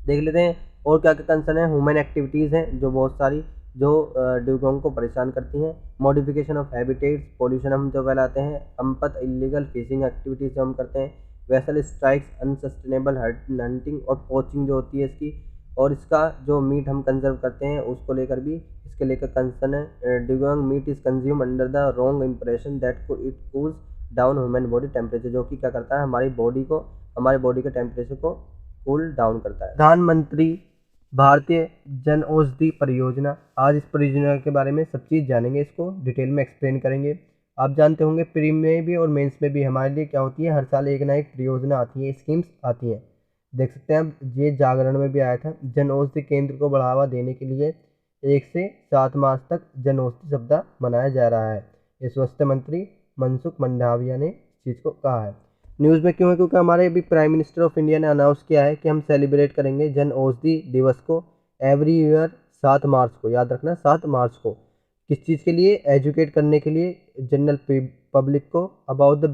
देख लेते हैं और क्या क्या कंसर्न है। ह्यूमन एक्टिविटीज़ हैं जो बहुत सारी, जो डुगोंग को परेशान करती हैं। मॉडिफिकेशन ऑफ हैबिटेट्स, पोल्यूशन हम जो फैलाते हैं, अंपत इलीगल फिशिंग एक्टिविटीज़ जो हम करते हैं, वेसल स्ट्राइक्स, अनसस्टेनेबल हंटिंग और पोचिंग जो होती है इसकी, और इसका जो मीट हम कंजर्व करते हैं उसको लेकर भी इसके लेकर कंसर्न है। Dugong meat is consume under the wrong impression that it cools down human body temperature, जो कि क्या करता है, हमारे बॉडी के टेम्परेचर को कूल डाउन करता है। प्रधानमंत्री भारतीय जन औषधि परियोजना, आज इस परियोजना के बारे में सब चीज़ जानेंगे, इसको डिटेल में एक्सप्लेन करेंगे। आप जानते होंगे प्री में भी और मेंस में भी हमारे लिए क्या होती है, हर साल एक ना एक परियोजना आती है, स्कीम्स आती हैं। देख सकते हैं आप, ये जागरण में भी आया था। जन औषधि केंद्र को बढ़ावा देने के लिए 1 से 7 मार्च तक जन औषधि सप्ताह मनाया जा रहा है। ये स्वास्थ्य मंत्री मनसुख मंडाविया ने इस चीज़ को कहा है। न्यूज़ में क्यों है, क्योंकि हमारे अभी प्राइम मिनिस्टर ऑफ इंडिया ने अनाउंस किया है कि हम सेलिब्रेट करेंगे जन औषधि दिवस को एवरी ईयर 7 मार्च को, याद रखना 7 मार्च को। किस चीज़ के लिए, एजुकेट करने के लिए जनरल पब्लिक को अबाउट द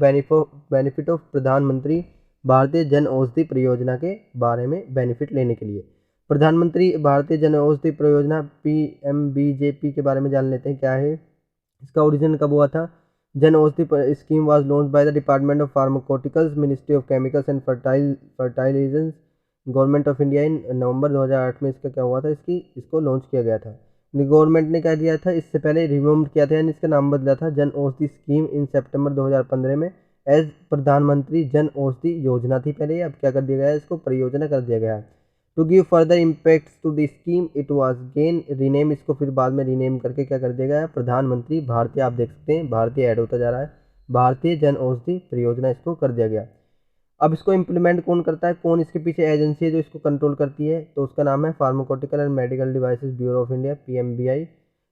बेनिफिट ऑफ प्रधानमंत्री भारतीय जन औषधि परियोजना के बारे में बेनिफिट लेने के लिए। प्रधानमंत्री भारतीय जन औषधि परियोजना PMBJP के बारे में जान लेते हैं क्या है, इसका ओरिजिन कब हुआ था। Jan Aushadhi scheme was launch by the department of pharmaceuticals, ministry of chemicals and fertilisers, government of India in November 2008 में इसका क्या हुआ था, इसको लॉन्च किया गया था। गवर्नमेंट ने क्या दिया था, इससे पहले रिमूव किया था, यानी इसका नाम बदला था जन औषधि स्कीम इन सितंबर 2015 में एज प्रधानमंत्री जन औषधि योजना थी पहले, अब क्या कर दिया गया है, इसको परियोजना कर दिया गया है। To give further impact to the scheme it was again rename, इसको फिर बाद में रीनेम करके क्या कर दिया गया है, प्रधानमंत्री भारतीय, आप देख सकते हैं भारतीय ऐड होता जा रहा है, भारतीय जन औषधि परियोजना इसको कर दिया गया। अब इसको इम्प्लीमेंट कौन करता है, कौन इसके पीछे एजेंसी है जो इसको कंट्रोल करती है, तो उसका नाम है pharmaceutical and medical devices bureau of India, PMBI.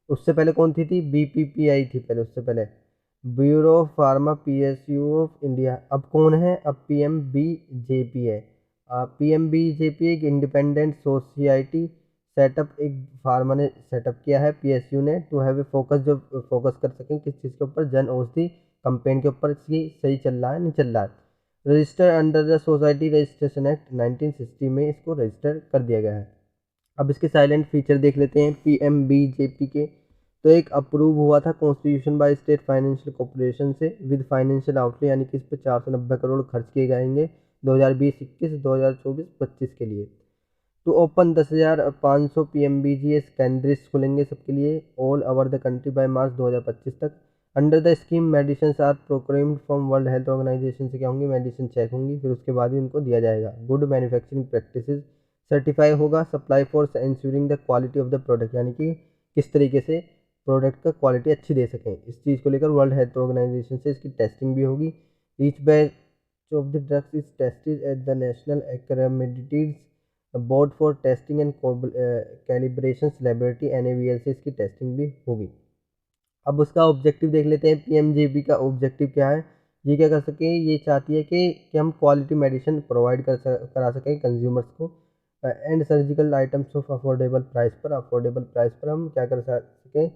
उससे पहले कौन थी बीपीपीआई थी पहले, उससे पहले bureau of pharma PSU of India. अब कौन है, अब पीएमबीजेपी है। पीएमबीजेपी एक इंडिपेंडेंट सोसाइटी सेटअप एक फार्मा ने सेटअप किया है, पीएसयू ने, टू हैव ए फोकस, जो फोकस कर सकें किस चीज़ के ऊपर, जन औषधि कंपेन के ऊपर, सही चल रहा है नहीं चल रहा है। Register under the society registration act 1960 में इसको रजिस्टर कर दिया गया है। अब इसके साइलेंट फीचर देख लेते हैं पीएमबीजेपी के। तो एक अप्रूव हुआ था constitution by state financial corporation से विद फाइनेंशियल आउटले, यानी कि इस पर 490 करोड़ खर्च किए जाएंगे 2020-21, 2024-25 के लिए। तो ओपन 10,500 PMBGS कैंड्रिस खुलेंगे सबके लिए all over the country by March 2025 तक। Under the scheme medicine are proclaimed from World Health Organization से क्या होंगी, मेडिसिन चेक होंगी, फिर उसके बाद ही उनको दिया जाएगा। गुड मैन्युफैक्चरिंग प्रैक्टिसेस सर्टिफाई होगा, supply for ensuring the quality of the product, यानी कि किस तरीके से प्रोडक्ट का क्वालिटी अच्छी दे सकें, इस चीज़ को लेकर वर्ल्ड हेल्थ ऑर्गेनाइजेशन से इसकी टेस्टिंग भी होगी। Each batch of the drugs is tested at the national accredited board for testing and calibration laboratory NABL से इसकी टेस्टिंग भी होगी। अब उसका ऑब्जेक्टिव देख लेते हैं, पीएमजेबी का ऑब्जेक्टिव क्या है। ये क्या कर सके, ये चाहती है कि हम क्वालिटी मेडिसिन प्रोवाइड करा सकें कंज्यूमर्स को and surgical items of affordable price पर हम क्या कर सकें,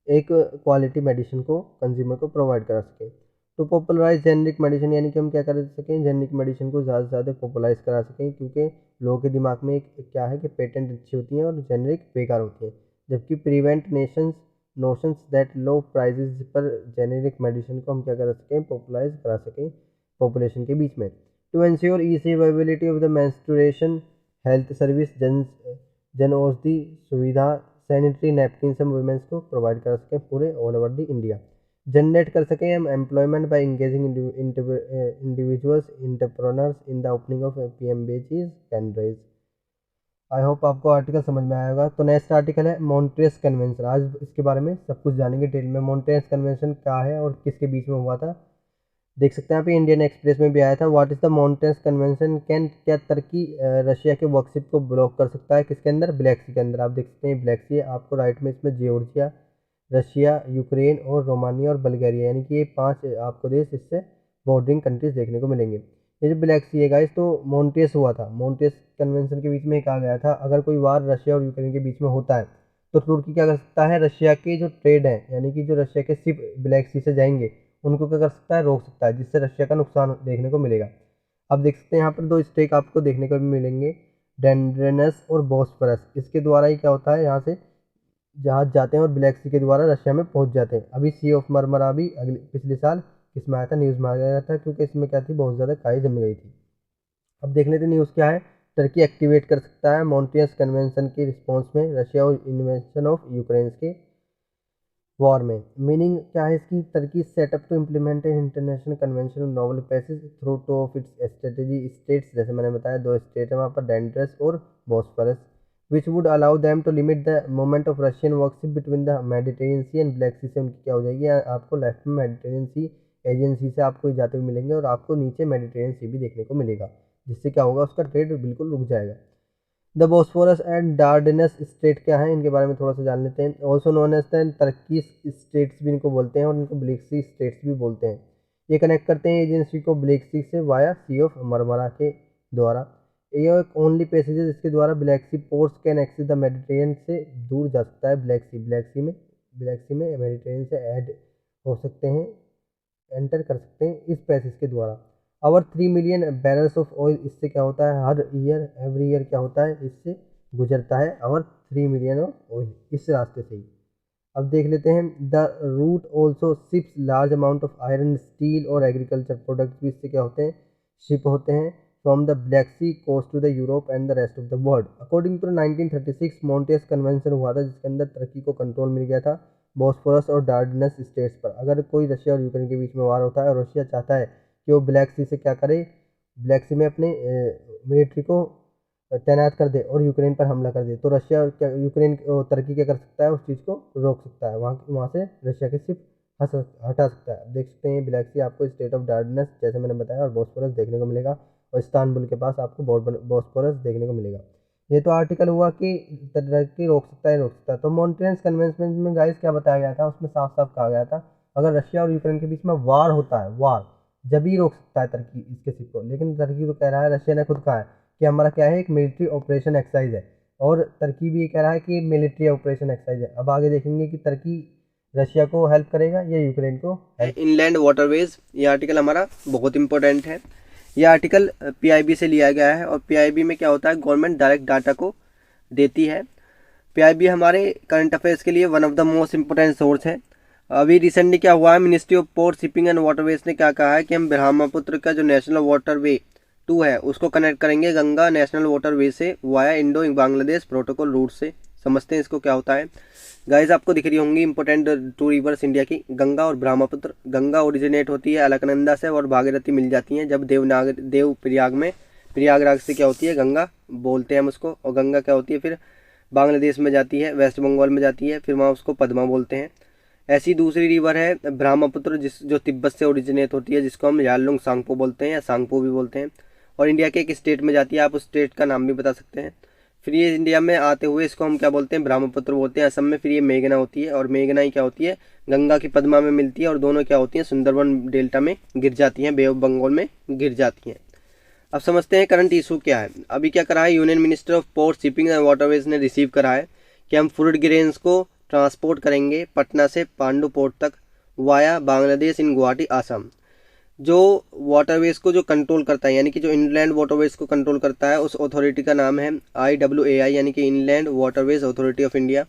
एक क्वालिटी मेडिसिन को कंज्यूमर को प्रोवाइड करा सकें। तो पॉपुलराइज जेनरिक मेडिसिन, यानी कि हम क्या कर सकें, जेनरिक मेडिसिन को ज़्यादा से ज़्यादा पॉपुलराइज करा सकें, क्योंकि लोगों के दिमाग में एक क्या है कि पेटेंट अच्छी होती हैं और जेनरिक बेकार होती हैं, जबकि prevent notions that low prices पर जेनेरिक मेडिसिन को हम क्या कर सकें, पॉपुलराइज करा सकें पॉपुलेशन के बीच में। To ensure easy availability of the menstruation health service, Jan Aushadhi Suvidha, sanitary napkin हम वुमेंस को प्रोवाइड कर सकें पूरे all over the India. Generate कर सकें हम employment by engaging individuals entrepreneurs in the opening of PMBG's Kendras. I hope आपको आर्टिकल समझ में आएगा। तो नेक्स्ट आर्टिकल है मॉन्ट्रियस कन्वेंशन। आज इसके बारे में सब कुछ जानेंगे डिटेल में। मॉन्ट्रियस कन्वेंशन क्या है और किसके बीच में हुआ था, देख सकते हैं आप, इंडियन एक्सप्रेस में भी आया था। What is the Montreux convention, can क्या तुर्की रशिया के वर्कशिप को ब्लॉक कर सकता है, किसके अंदर, ब्लैक सी के अंदर। आप देख सकते हैं ब्लैक सी है, आपको राइट में इसमें जॉर्जिया, रशिया, यूक्रेन और रोमानिया और बल्गारिया, यानी कि ये 5 आपको देश इससे बॉर्डरिंग कंट्रीज देखने को मिलेंगे। ये जो ब्लैक सी है गाइस, तो मॉन्ट्रियस हुआ था, मॉन्ट्रियस कन्वेंशन के बीच में कहा गया था अगर कोई वार रशिया और यूक्रेन के बीच में होता है तो तुर्की क्या कर सकता है, रशिया के जो ट्रेड है, यानी कि जो रशिया के शिप ब्लैक सी से जाएंगे उनको क्या कर सकता है, रोक सकता है, जिससे रशिया का नुकसान देखने को मिलेगा। अब देख सकते हैं यहाँ पर 2 स्टेक आपको देखने को मिलेंगे, डेंड्रेनस और बॉस्फोरस। इसके द्वारा ही क्या होता है, यहाँ से जहाज जाते हैं और ब्लैक सी के द्वारा रशिया में पहुंच जाते हैं। अभी सी ऑफ मरमरा भी पिछले साल किसमें आया था, न्यूज़ में आ गया था, क्योंकि इसमें क्या थी, बहुत ज़्यादा काई जम गई थी। अब देख लेते न्यूज़ क्या है। टर्की एक्टिवेट कर सकता है मॉन्ट्रियस कन्वेंशन के रिस्पॉन्स में रशिया और इन्वेंशन ऑफ यूक्रेन के वॉर में। मीनिंग क्या है इसकी, Turkey set up to implement an international convention on noble passage through two of its strategy states, जैसे मैंने बताया 2 स्टेट है वहाँ पर, डेंड्रस और Bosphorus, which would allow them to limit the movement of Russian warship between the Mediterranean Sea and Black Sea से उनकी क्या हो जाएगी, आपको लेफ्ट में मेडिटेरियन सी एजेंसी से आपको जाते हुए मिलेंगे और आपको नीचे मेडिटेरियन सी भी देखने को मिलेगा, जिससे क्या होगा, उसका ट्रेड बिल्कुल रुक जाएगा। द बॉस्फोरस एंड डार्डेनस स्टेट क्या है, इनके बारे में थोड़ा सा जान लेते हैं। Also known as the Turkey states भी इनको बोलते हैं और इनको ब्लैक सी स्टेट्स भी बोलते हैं। ये कनेक्ट करते हैं एजेंसी को ब्लैक सी से वाया सी ऑफ मरमरा के द्वारा। ये एक ओनली पैसेजेस इसके द्वारा Black Sea ports can access the Mediterranean से दूर जा सकता है ब्लैक सी में मेडिटेरियन से ऐड हो सकते हैं, एंटर कर सकते हैं इस पैसेज के द्वारा। Over 3 million barrels of oil, इससे क्या होता है, हर ईयर एवरी ईयर क्या होता है, इससे गुजरता है आवर 3 मिलियन ऑफ ऑयल इस रास्ते से ही। अब देख लेते हैं, the route also ships large amount of iron, steel और एग्रीकल्चर प्रोडक्ट्स भी इससे क्या होते हैं, शिप होते हैं from the Black Sea coast to the Europe and the rest of the world. According to 1936 Montreux convention हुआ था, जिसके अंदर तुर्की को कंट्रोल मिल गया था बॉस्फोरस और डार्डनस स्टेट्स पर। अगर कोई रशिया और यूक्रेन के बीच में वार होता है और रशिया चाहता है कि वो ब्लैक सी से क्या करे, ब्लैक सी में अपने मिलिट्री को तैनात कर दे और यूक्रेन पर हमला कर दे, तो रशिया क्या, यूक्रेन तुर्की क्या कर सकता है, उस चीज़ को रोक सकता है, वहाँ से रशिया की शिप हटा सकता है। देख सकते हैं ब्लैक सी आपको स्टेट ऑफ डार्डनेस जैसे मैंने बताया और बॉस्फोरस देखने को मिलेगा, और इस्तांबुल के पास आपको बॉस्फोरस देखने को मिलेगा। ये तो आर्टिकल हुआ कि तुर्की रोक सकता है, रोक सकता है। तो मॉन्ट्रियस कन्वेंशन में गाइस क्या बताया गया था, उसमें साफ साफ कहा गया था अगर रशिया और यूक्रेन के बीच में वार होता है, वार, जब ही रोक सकता है तुर्की इसके शिप को। लेकिन तुर्की तो कह रहा है, रशिया ने खुद कहा है कि हमारा क्या है, एक मिलिट्री ऑपरेशन एक्सरसाइज है, और तुर्की भी ये कह रहा है कि मिलिट्री ऑपरेशन एक्सरसाइज है। अब आगे देखेंगे कि तुर्की रशिया को हेल्प करेगा या यूक्रेन को। इनलैंड वाटरवेज, ये आर्टिकल हमारा बहुत इंपॉर्टेंट है। ये आर्टिकल पीआईबी से लिया गया है, और पीआईबी में क्या होता है, गवर्नमेंट डायरेक्ट डाटा को देती है। पीआईबी हमारे करंट अफेयर्स के लिए one of the most important source है। अभी रिसेंटली क्या हुआ है, ministry of port shipping and waterways ने क्या कहा है कि हम ब्रह्मपुत्र का जो नेशनल वाटरवे 2 है उसको कनेक्ट करेंगे गंगा नेशनल वाटरवे से via Indo Bangladesh protocol route से। समझते हैं इसको क्या होता है। गाइस आपको दिख रही होंगी इंपॉर्टेंट 2 रिवर्स इंडिया की, गंगा और ब्रह्मपुत्र। गंगा ओरिजिनेट होती है अलकनंदा से और भागीरथी मिल जाती है जब देव प्रयाग में, प्रयागराज से क्या होती है, गंगा बोलते हैं हम उसको, और गंगा क्या होती है फिर बांग्लादेश में जाती है, वेस्ट बंगाल में जाती है, फिर वहाँ उसको पद्मा बोलते हैं। ऐसी दूसरी रिवर है ब्रह्मपुत्र जो तिब्बत से ओरिजिनेट होती है, जिसको हम यारलुंग सांगपो बोलते हैं या सांगपो भी बोलते हैं, और इंडिया के एक स्टेट में जाती है, आप उस स्टेट का नाम भी बता सकते हैं। फिर ये इंडिया में आते हुए इसको हम क्या बोलते हैं, ब्रह्मपुत्र बोलते हैं। असम में फिर ये मेघना होती है, और मेघना ही क्या होती है, गंगा की पद्मा में मिलती है, और दोनों क्या होती हैं, सुंदरबन डेल्टा में गिर जाती हैं, बे ऑफ बंगाल में गिर जाती हैं। अब समझते हैं करंट इशू क्या है। अभी क्या करा है, union minister of port shipping and waterways ने रिसीव करा है कि हम फूड ग्रेन्स को ट्रांसपोर्ट करेंगे पटना से पांडु पोर्ट तक वाया बांग्लादेश इन गुवाहाटी आसाम। जो वाटरवेज को जो कंट्रोल करता है, यानी कि जो इनलैंड वाटरवेज को कंट्रोल करता है, उस अथॉरिटी का नाम है IWAI, यानी कि inland waterways authority of India.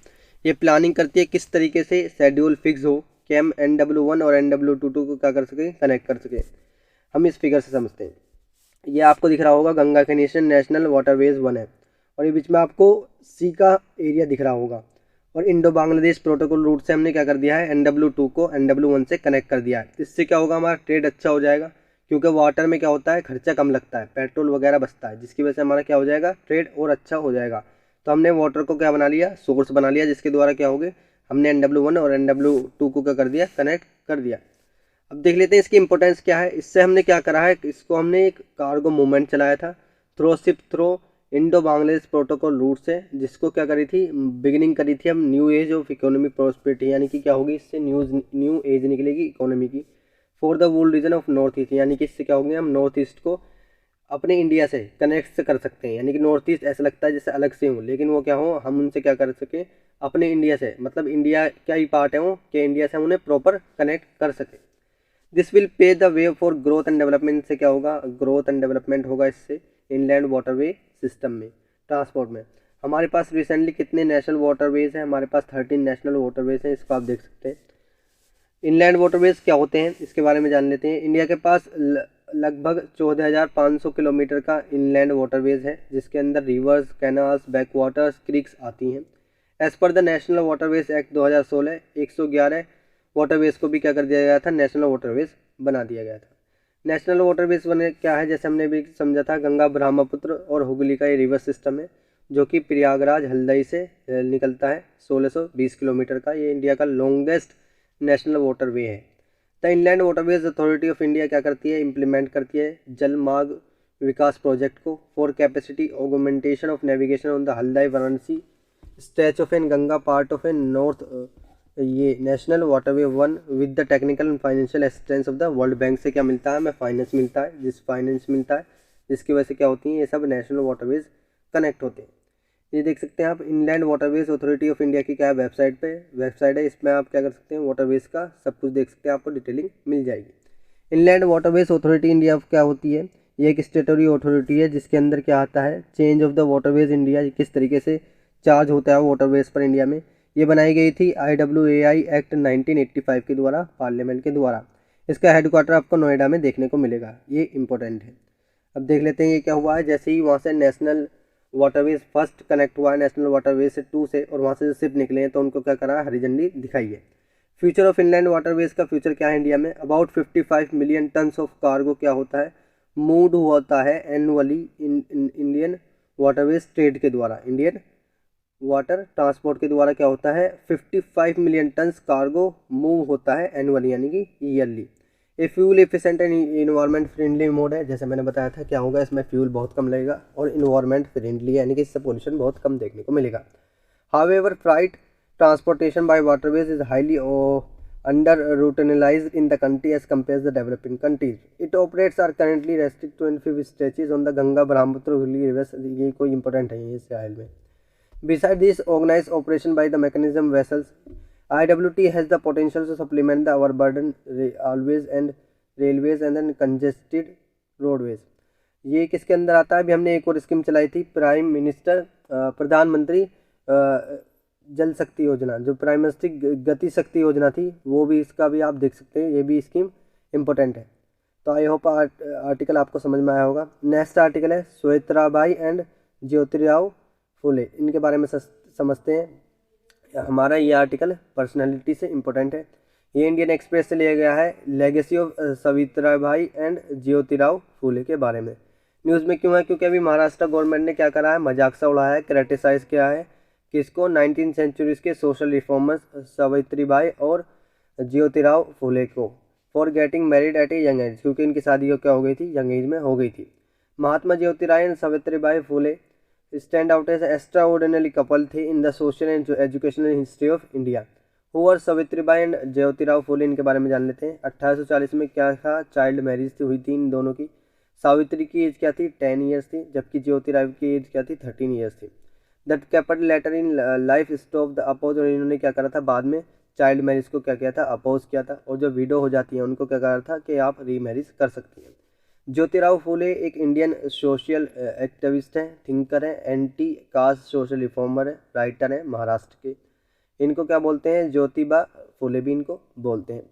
ये प्लानिंग करती है किस तरीके से शेड्यूल फिक्स हो कि हम NW1 और NW22 को क्या कर सके, कनेक्ट कर सके। हम इस फिगर से समझते हैं। ये आपको दिख रहा होगा गंगा के नेशनल वाटरवेज 1 है, और ये बीच में आपको सी का एरिया दिख रहा होगा, और इंडो बांग्लादेश प्रोटोकॉल रूट से हमने क्या कर दिया है, NW2 को NW1 से कनेक्ट कर दिया है। इससे क्या होगा, हमारा ट्रेड अच्छा हो जाएगा, क्योंकि वाटर में क्या होता है, खर्चा कम लगता है, पेट्रोल वगैरह बचता है, जिसकी वजह से हमारा क्या हो जाएगा, ट्रेड और अच्छा हो जाएगा। तो हमने वाटर को क्या बना लिया, सोर्स बना लिया, जिसके द्वारा क्या होगा, हमने NW1 और NW2 को क्या कर दिया, कनेक्ट कर दिया। अब देख लेते हैं इसकी इंपॉर्टेंस क्या है। इससे हमने क्या करा है, इसको हमने एक कार्गो मूवमेंट चलाया था through ship through Indo Bangladesh protocol route से, जिसको क्या करी थी, बिगिनिंग करी थी हम new age of economic prosperity, यानी कि क्या होगी, इससे न्यू एज निकलेगी इकोनॉमी की, for the world region of north east, यानी कि इससे क्या होगी, हम नॉर्थ ईस्ट को अपने इंडिया से कनेक्ट कर सकते हैं। यानी कि नॉर्थ ईस्ट ऐसा लगता है जैसे अलग से हो, लेकिन वो क्या हो, हम उनसे क्या कर सके, अपने इंडिया से, मतलब इंडिया क्या ही पार्ट है वो, कि इंडिया से हम उन्हें प्रॉपर कनेक्ट कर सके। This will pay the way for growth and development. से क्या होगा, ग्रोथ एंड डेवलपमेंट होगा इससे इनलैंड वाटरवे सिस्टम में, ट्रांसपोर्ट में। हमारे पास रिसेंटली कितने नेशनल वाटरवेज हैं, हमारे पास 13 नेशनल वाटरवेज हैं, इसको आप देख सकते हैं। इनलैंड वाटरवेज क्या होते हैं, इसके बारे में जान लेते हैं। इंडिया के पास लगभग 14,500 किलोमीटर का इनलैंड वाटरवेज है, जिसके अंदर रिवर्स, कैनाल्स, बैकवाटर्स, क्रिक्स आती हैं। As per the national waterways act 2016 111 waterways को भी क्या कर दिया गया था, नेशनल वाटरवेज बना दिया गया था। नेशनल वाटरवेज बने क्या है, जैसे हमने भी समझा था, गंगा ब्रह्मपुत्र और हुगली का ये रिवर सिस्टम है, जो कि प्रयागराज हल्दई से निकलता है 1620 किलोमीटर का। ये इंडिया का लॉन्गेस्ट नेशनल वाटरवे है। The inland waterways authority of India क्या करती है, इम्प्लीमेंट करती है जल मार्ग विकास प्रोजेक्ट को for capacity augmentation of navigation on the Haldia Varanasi stretch of an Ganga part of an north, ये national waterway 1 with the technical and financial assistance of the World Bank से क्या मिलता है, हमें फाइनेंस मिलता है, फाइनेंस मिलता है, जिसकी वजह से क्या होती है, ये सब नेशनल वाटरवेज कनेक्ट होते हैं। ये देख सकते हैं आप, inland waterways authority of India की क्या है, वेबसाइट है, इसमें आप क्या कर सकते हैं, वाटरवेज का सब कुछ देख सकते हैं, आपको डिटेलिंग मिल जाएगी। इनलैंड वाटरवेज अथॉरिटी इंडिया क्या होती है, ये एक स्टेटरी अथॉरिटी है, जिसके अंदर क्या आता है, change of the waterways India, किस तरीके से चार्ज होता है वाटरवेज पर इंडिया में, ये बनाई गई थी IWAI एक्ट 1985 के द्वारा, पार्लियामेंट के द्वारा। इसका हेडक्वार्टर आपको नोएडा में देखने को मिलेगा, ये इंपॉर्टेंट है। अब देख लेते हैं ये क्या हुआ है। जैसे ही वहाँ से नेशनल वाटरवेज फर्स्ट कनेक्ट हुआ है नेशनल वाटरवेज से 2 से, और वहाँ से जो शिप निकले हैं तो उनको क्या करा, हरी झंडी दिखाई है। फ्यूचर ऑफ इनलैंड वाटरवेज का फ्यूचर क्या है इंडिया में? About 55 million tons of cargo क्या होता है, मूव होता है एनुअली इंडियन वाटरवेज ट्रेड के द्वारा, इंडियन वाटर ट्रांसपोर्ट के द्वारा क्या होता है, 55 मिलियन टन्स कार्गो मूव होता है एनुअली, यानी कि ईयरली। ये fuel efficient and environment friendly mode है। जैसे मैंने बताया था क्या होगा, इसमें फ्यूल बहुत कम लगेगा और इन्वायरमेंट फ्रेंडली, यानी कि इससे पोल्यूशन बहुत कम देखने को मिलेगा। However freight transportation by waterways is highly under routinized in the country as compared to the developing countries. It operates are currently restricted to in few stretches on the Ganga Brahmaputra rivers. ये कोई important है ये साहिल में। Besides this organized operation by the mechanism vessels, IWT has the potential to supplement the our burden always and railways and then congested roadways. ये किसके अंदर आता है? अभी हमने एक और स्कीम चलाई थी, प्राइम मिनिस्टर प्रधानमंत्री जल शक्ति योजना, जो प्राइम मिनिस्टर गति शक्ति योजना थी, वो भी इसका भी आप देख सकते हैं, ये भी स्कीम इम्पोर्टेंट है। तो आई होप आर्टिकल आपको समझ में आया होगा। नेक्स्ट आर्टिकल है सावित्रीबाई एंड ज्योतिराव फुले, इनके बारे में समझते हैं। हमारा ये आर्टिकल पर्सनैलिटी से इम्पोर्टेंट है। ये इंडियन एक्सप्रेस से लिया गया है, legacy of Savitribai and Jyotirao Phule के बारे में। न्यूज़ में क्यों है? क्योंकि अभी महाराष्ट्र गवर्नमेंट ने क्या करा है, मजाक सा उड़ाया है, क्रिटिसाइज किया है किसको, 19th सेंचुरीज के सोशल रिफॉर्मर्स सावित्रीबाई और ज्योतिराव फुले को, for getting married eight a young age, क्योंकि इनकी शादी क्या हो गई थी, यंग एज में हो गई थी। Mahatma Jyotirao and Savitribai Phule stand out as extraordinary couple थे in the social and educational history of India. हुआ सावित्रीबाई एंड ज्योतिराव फुले, इनके बारे में जान लेते हैं। 1840 में क्या था, चाइल्ड मैरिज हुई थी इन दोनों की। सावित्री की एज क्या थी, 10 ईयर्स थी, जबकि ज्योतिराव की एज क्या थी, 13 ईयर्स थी। That capital later in life stop the oppose, और इन्होंने क्या करा था, बाद में चाइल्ड मैरिज को क्या किया था, अपोज किया था, और जो विडो हो जाती है उनको क्या करा था कि आप रीमैरिज कर सकती हैं। ज्योतिराव फुले एक इंडियन सोशल एक्टिविस्ट हैं, थिंकर हैं, एंटी कास्ट सोशल रिफॉर्मर है, राइटर हैं महाराष्ट्र के। इनको क्या बोलते हैं, ज्योतिबा फुले भी इनको बोलते हैं।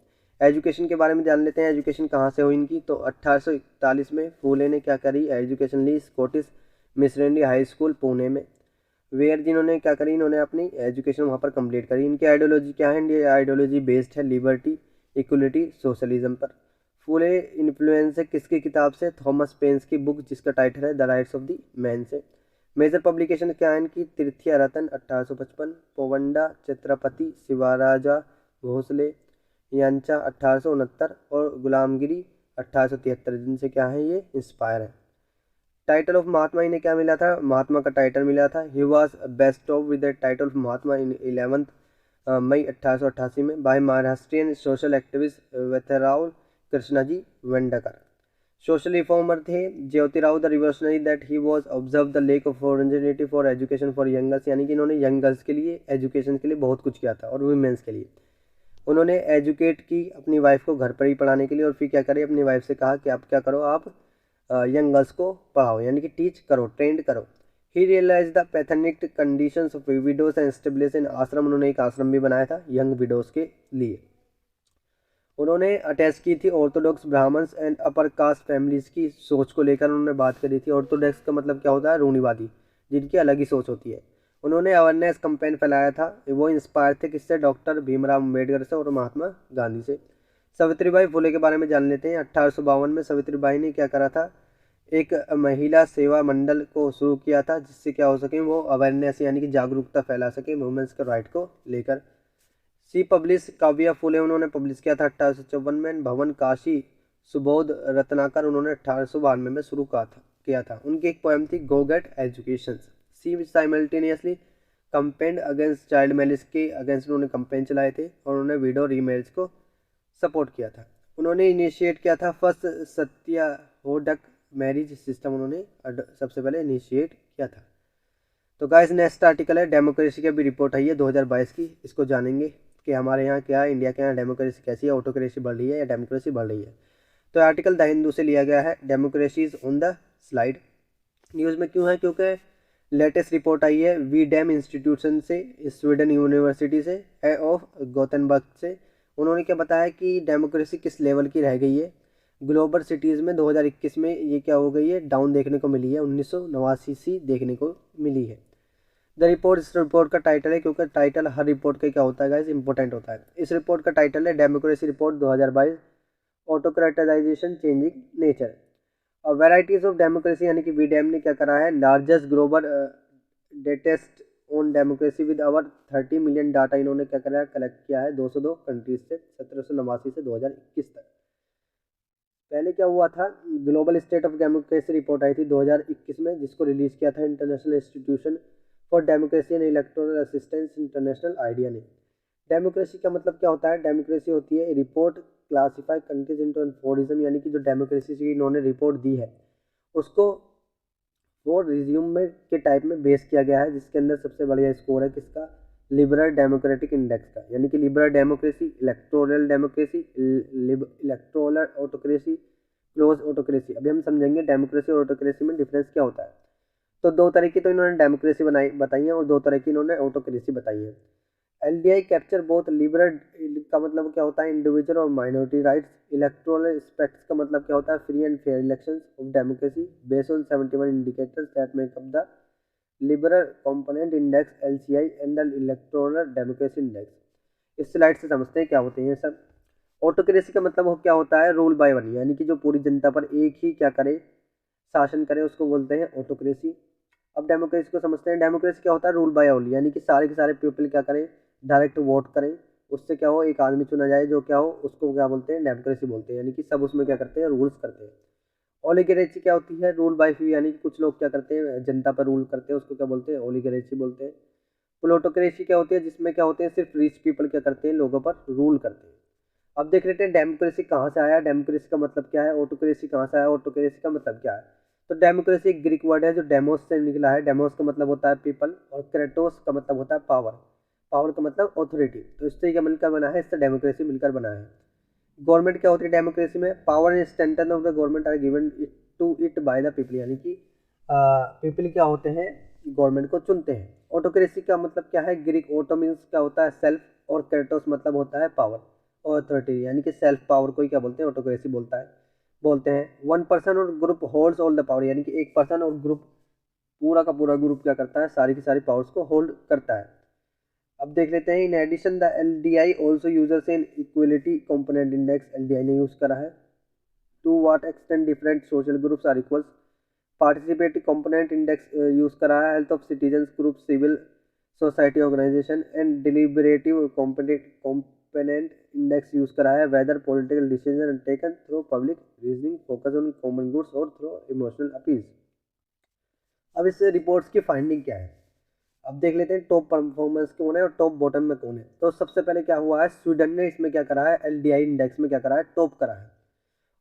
एजुकेशन के बारे में जान लेते हैं, एजुकेशन कहाँ से हुई इनकी। तो 1841 में फुले ने क्या करी, एजुकेशन ली Scottish missionary high school Pune में, वेयर जिन्होंने क्या करी, इन्होंने अपनी एजुकेशन वहाँ पर कंप्लीट करी। इनकी आइडियोलॉजी क्या है, ये आइडियोलॉजी बेस्ड है लिबर्टी, इक्वलिटी, सोशलिज्म पर। फुले इन्फ्लुएंस है किसकी किताब से, थॉमस पेन्स की बुक जिसका टाइटल है the rights of the man से। मेजर पब्लिकेशन क्या है इनकी, तृतीय रतन 1855, पोवंडा छत्रपति शिवाराजा भोसले यांचा 1869, और गुलामगिरी 1873, जिनसे क्या है ये इंस्पायर है। टाइटल ऑफ महात्मा इन्हें क्या मिला था, महात्मा का टाइटल मिला था। He was best of with the title of Mahatma in 11 May 1888 में by Maharashtrian social activist Vithalrao Krishnaji Vandekar. Social reformer थे Jyotirao the revolutionary that he was observe the lake of opportunity for education for young girls, यानी कि इन्होंने young girls के लिए education के लिए बहुत कुछ किया था, और वुमेन्स के लिए उन्होंने एजुकेट की अपनी वाइफ को घर पर ही पढ़ाने के लिए, और फिर क्या करे, अपनी वाइफ से कहा कि आप क्या करो, आप यंग गर्ल्स को पढ़ाओ, यानी कि टीच करो, ट्रेंड करो। He realise the pathetic conditions of widows and establish in ashram, उन्होंने एक आश्रम भी बनाया था यंग विडोज के लिए। उन्होंने अटैच की थी orthodox Brahmins and upper caste families की सोच को लेकर उन्होंने बात करी थी। ऑर्थोडॉक्स का मतलब क्या होता है, रूढ़िवादी, जिनकी अलग ही सोच होती है। उन्होंने अवेयरनेस कैंपेन फैलाया था, वो इंस्पायर थे किससे, डॉक्टर भीमराव अम्बेडकर से और महात्मा गांधी से। सावित्रीबाई फुले के बारे में जान लेते हैं। 1852 में सावित्रीबाई ने क्या करा था, एक महिला सेवा मंडल को शुरू किया था, जिससे क्या हो सके, वो अवेयरनेस यानी कि जागरूकता फैला सके वुमेन्स के राइट को लेकर। सी पब्लिश काव्या फुले उन्होंने पब्लिश किया था 1854 में। भवन काशी सुबोध रत्नाकर उन्होंने 1892 में शुरू किया था। उनकी एक पोएम थी गो गेट एजुकेशन। सी साइमल्टेनियसली कंपेन्ड अगेंस्ट चाइल्ड मैरिज के अगेंस्ट उन्होंने कंपेन चलाए थे, और उन्होंने विडो रीमैरिज को सपोर्ट किया था। उन्होंने इनिशिएट किया था फर्स्ट सत्याहोडक मैरिज सिस्टम, उन्होंने सबसे पहले इनिशिएट किया था। तो गाइस नेक्स्ट आर्टिकल है डेमोक्रेसी की भी रिपोर्ट आई है 2022 की। इसको जानेंगे कि हमारे यहाँ क्या है, इंडिया के यहाँ डेमोक्रेसी कैसी है, ऑटोक्रेसी बढ़ रही है या डेमोक्रेसी बढ़ रही है। तो आर्टिकल द हिंदू से लिया गया है। Democracy is on the slide. News में क्यों है, क्योंकि लेटेस्ट रिपोर्ट आई है वीडैम इंस्टीट्यूशन से, स्वीडन यूनिवर्सिटी से, ऑफ गोथेनबर्ग से। उन्होंने क्या बताया कि डेमोक्रेसी किस लेवल की रह गई है ग्लोबल सिटीज़ में 2021 में, ये क्या हो गई है, डाउन देखने को मिली है, 1989 सी देखने को मिली है। द रिपोर्ट, इस रिपोर्ट का टाइटल है, क्योंकि टाइटल हर रिपोर्ट का क्या होता है गाइस, इंपॉर्टेंट होता है। इस रिपोर्ट का टाइटल है democracy report 2022, autocratisation changing nature और वेराइटीज ऑफ डेमोक्रेसी, यानी कि वीडैम ने क्या करा है, largest global dataset on democracy with over 30 million data इन्होंने क्या करा है, कलेक्ट किया है 202 कंट्रीज से 1789 से 2021 तक। पहले क्या हुआ था, global state of democracy report आई थी 2021 में, जिसको रिलीज किया था international institution for democracy and electoral assistance international IDEA ने। डेमोक्रेसी का मतलब क्या होता है, डेमोक्रेसी होती है रिपोर्ट क्लासिफाई कंट्रीज इनटू एनफोरिज्म, यानी कि जो डेमोक्रेसी की इन्होंने रिपोर्ट दी है उसको वो रिज्यूम में के टाइप में बेस किया गया है, जिसके अंदर सबसे बढ़िया स्कोर है किसका, लिबरल डेमोक्रेटिक इंडेक्स का, यानी कि liberal democracy, electoral democracy, electoral autocracy, close autocracy. अभी हम समझेंगे डेमोक्रेसी और ऑटोक्रेसी में डिफरेंस क्या होता है। तो दो तरह की तो इन्होंने डेमोक्रेसी बताई है और दो तरह की इन्होंने ऑटोक्रेसी बताई है। एलडीआई कैप्चर बोथ लिबरल का मतलब क्या होता है, इंडिविजुअल और माइनॉरिटी राइट्स। इलेक्टोरल एस्पेक्ट्स का मतलब क्या होता है, free and fair elections of democracy based on 71 indicators that make up the liberal component index LCI and the electoral democracy index. इस स्लाइड से समझते हैं क्या होते हैं ये सब। ऑटोक्रेसी का मतलब क्या होता है, रूल बाय वन, यानी कि जो पूरी जनता पर एक ही क्या करे, शासन करे, उसको बोलते हैं ऑटोक्रेसी। अब डेमोक्रेसी को समझते हैं। डेमोक्रेसी क्या होता है, रूल बाय ऑल, यानी कि सारे के सारे पीपल क्या करें, डायरेक्ट वोट करें, उससे क्या हो, एक आदमी चुना जाए जो क्या हो, उसको क्या बोलते हैं, डेमोक्रेसी बोलते हैं, यानी कि सब उसमें क्या करते हैं, रूल्स करते हैं। ओलिगरेसी क्या होती है, रूल बाय फ्यू, यानी कि कुछ लोग क्या करते हैं, जनता पर रूल करते हैं, उसको क्या बोलते हैं, ओलिगरेसी बोलते हैं। प्लूटोक्रेसी क्या होती है, जिसमें क्या होते हैं, सिर्फ रिच पीपल क्या करते हैं, लोगों पर रूल करते हैं। अब देख लेते हैं डेमोक्रेसी कहाँ से आया, डेमोक्रेसी का मतलब क्या है, ऑटोक्रेसी कहाँ से आया, ऑटोक्रेसी का मतलब क्या है। तो डेमोक्रेसी एक ग्रीक वर्ड है जो डेमोस से निकला है। डेमोस का मतलब होता है पीपल और क्रेटोस का मतलब होता है पावर। पावर का मतलब ऑथोरिटी। तो इससे क्या मिलकर बना है, इससे डेमोक्रेसी मिलकर बना है। गवर्नमेंट क्या होती है डेमोक्रेसी में, power and standard of the government are given to it by the people, यानी कि पीपल क्या होते हैं, गवर्नमेंट को चुनते हैं। ऑटोक्रेसी का मतलब क्या है, ग्रीक ऑटो मीन्स क्या होता है, सेल्फ, और क्रेटोस मतलब होता है पावर और अथॉरिटी, यानी कि सेल्फ पावर को ही क्या बोलते हैं, ऑटोक्रेसी बोलते हैं। वन पर्सन और group holds all the power, यानी कि एक पर्सन और ग्रुप, पूरा का पूरा ग्रुप क्या करता है, सारी की सारी पावर्स को होल्ड करता है। अब देख लेते हैं, in addition the LDI also users in equality component index, LDI ने यूज करा है। To what extent different social groups are equals, participative component index use करा है। Health of citizen group, civil society organisation and deliberative component index use करा है। Whether political decision taken through public reasoning, focus on common goods और through emotional appeals. अब इस reports की finding क्या है, अब देख लेते हैं टॉप परफॉर्मेंस कौन है और टॉप बॉटम में कौन है। तो सबसे पहले क्या हुआ है, स्वीडन ने इसमें क्या करा है, एलडीआई इंडेक्स में क्या करा है, टॉप करा है।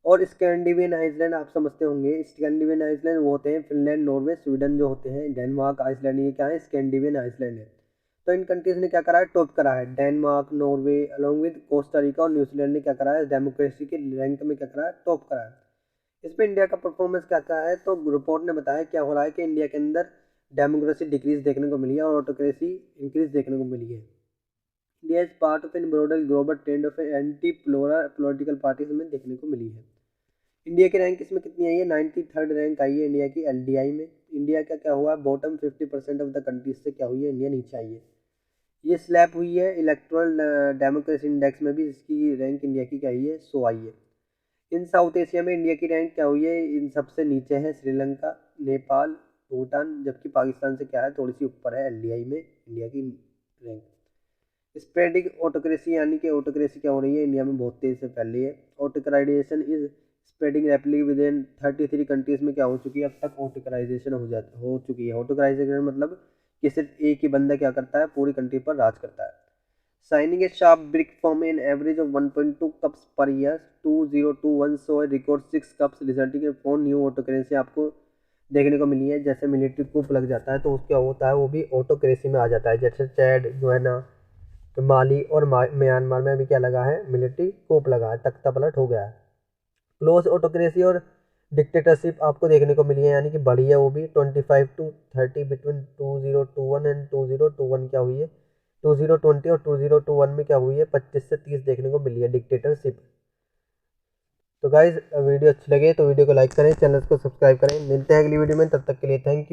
और स्कैंडिनेवियन आइसलैंड आप समझते होंगे, स्कैंडिनेवियन आइसलैंड वो होते हैं फिनलैंड, नॉर्वे, स्वीडन जो होते हैं, डेनमार्क, आइसलैंड, ये क्या है, स्कैंडिनेवियन आइसलैंड है। तो इन कंट्रीज ने क्या करा है, टॉप करा है। Denmark, Norway along with Costa Rica और न्यूजीलैंड ने क्या करा है, डेमोक्रेसी के रैंक में क्या करा है, टॉप करा है। इसमें इंडिया का परफॉर्मेंस क्या आता है, तो रिपोर्ट ने बताया क्या हो रहा है कि इंडिया के अंदर डेमोक्रेसी डिक्रीज देखने को मिली है और ऑटोक्रेसी इंक्रीज देखने को मिली है। India is part of in broader global trend of anti political parties में देखने को मिली है। इंडिया की रैंक इसमें कितनी आई है, 93rd रैंक आई है इंडिया की एलडीआई में। इंडिया का क्या हुआ है, बॉटम 50% ऑफ द कंट्रीज से क्या हुई है, इंडिया नीचे आई है। ये स्लैप हुई है इलेक्ट्रल डेमोक्रेसी इंडेक्स में भी, इसकी रैंक इंडिया की क्या आई है, 100 आई है। इन साउथ एशिया में इंडिया की रैंक क्या हुई है, इन सबसे नीचे है श्रीलंका, नेपाल, भूटान, जबकि पाकिस्तान से क्या है, थोड़ी सी ऊपर है एलडीआई में इंडिया की रैंक। स्प्रेडिंग ऑटोक्रेसी, यानी कि ऑटोक्रेसी क्या हो रही है, इंडिया में बहुत तेज़ी से फैल रही है। Autocratisation is spreading rapidly within 33 countries में क्या हो चुकी है, अब तक ऑटोक्राइजेशन हो चुकी है। ऑटोक्राइजेशन मतलब कि सिर्फ एक ही बंदा क्या करता है, पूरी कंट्री पर राज करता है। Signing A sharp brick form in average of 1.2 cups per year, 2021 so record 6 cups resulting in 4 new autocracy आपको देखने को मिली है। जैसे मिलिट्री कूप लग जाता है तो क्या होता है, वो भी ऑटोक्रेसी में आ जाता है। जैसे चैड, गुयाना, माली और म्यांमार में भी क्या लगा है, मिलिट्री कूप लगा है, तख्ता पलट हो गया है। क्लोज ऑटोक्रेसी और डिक्टेटरशिप आपको देखने को मिली है, यानी कि बढ़ी है वो भी 25 to 30 बिटवीन 2021 एंड 2021 क्या हुई है 2020 और 2021 में क्या हुई है 25 से 30 देखने को मिली है डिक्टेटरशिप। तो गाइज वीडियो अच्छी लगे तो वीडियो को लाइक करें, चैनल को सब्सक्राइब करें। मिलते हैं अगली वीडियो में, तब तक के लिए थैंक यू।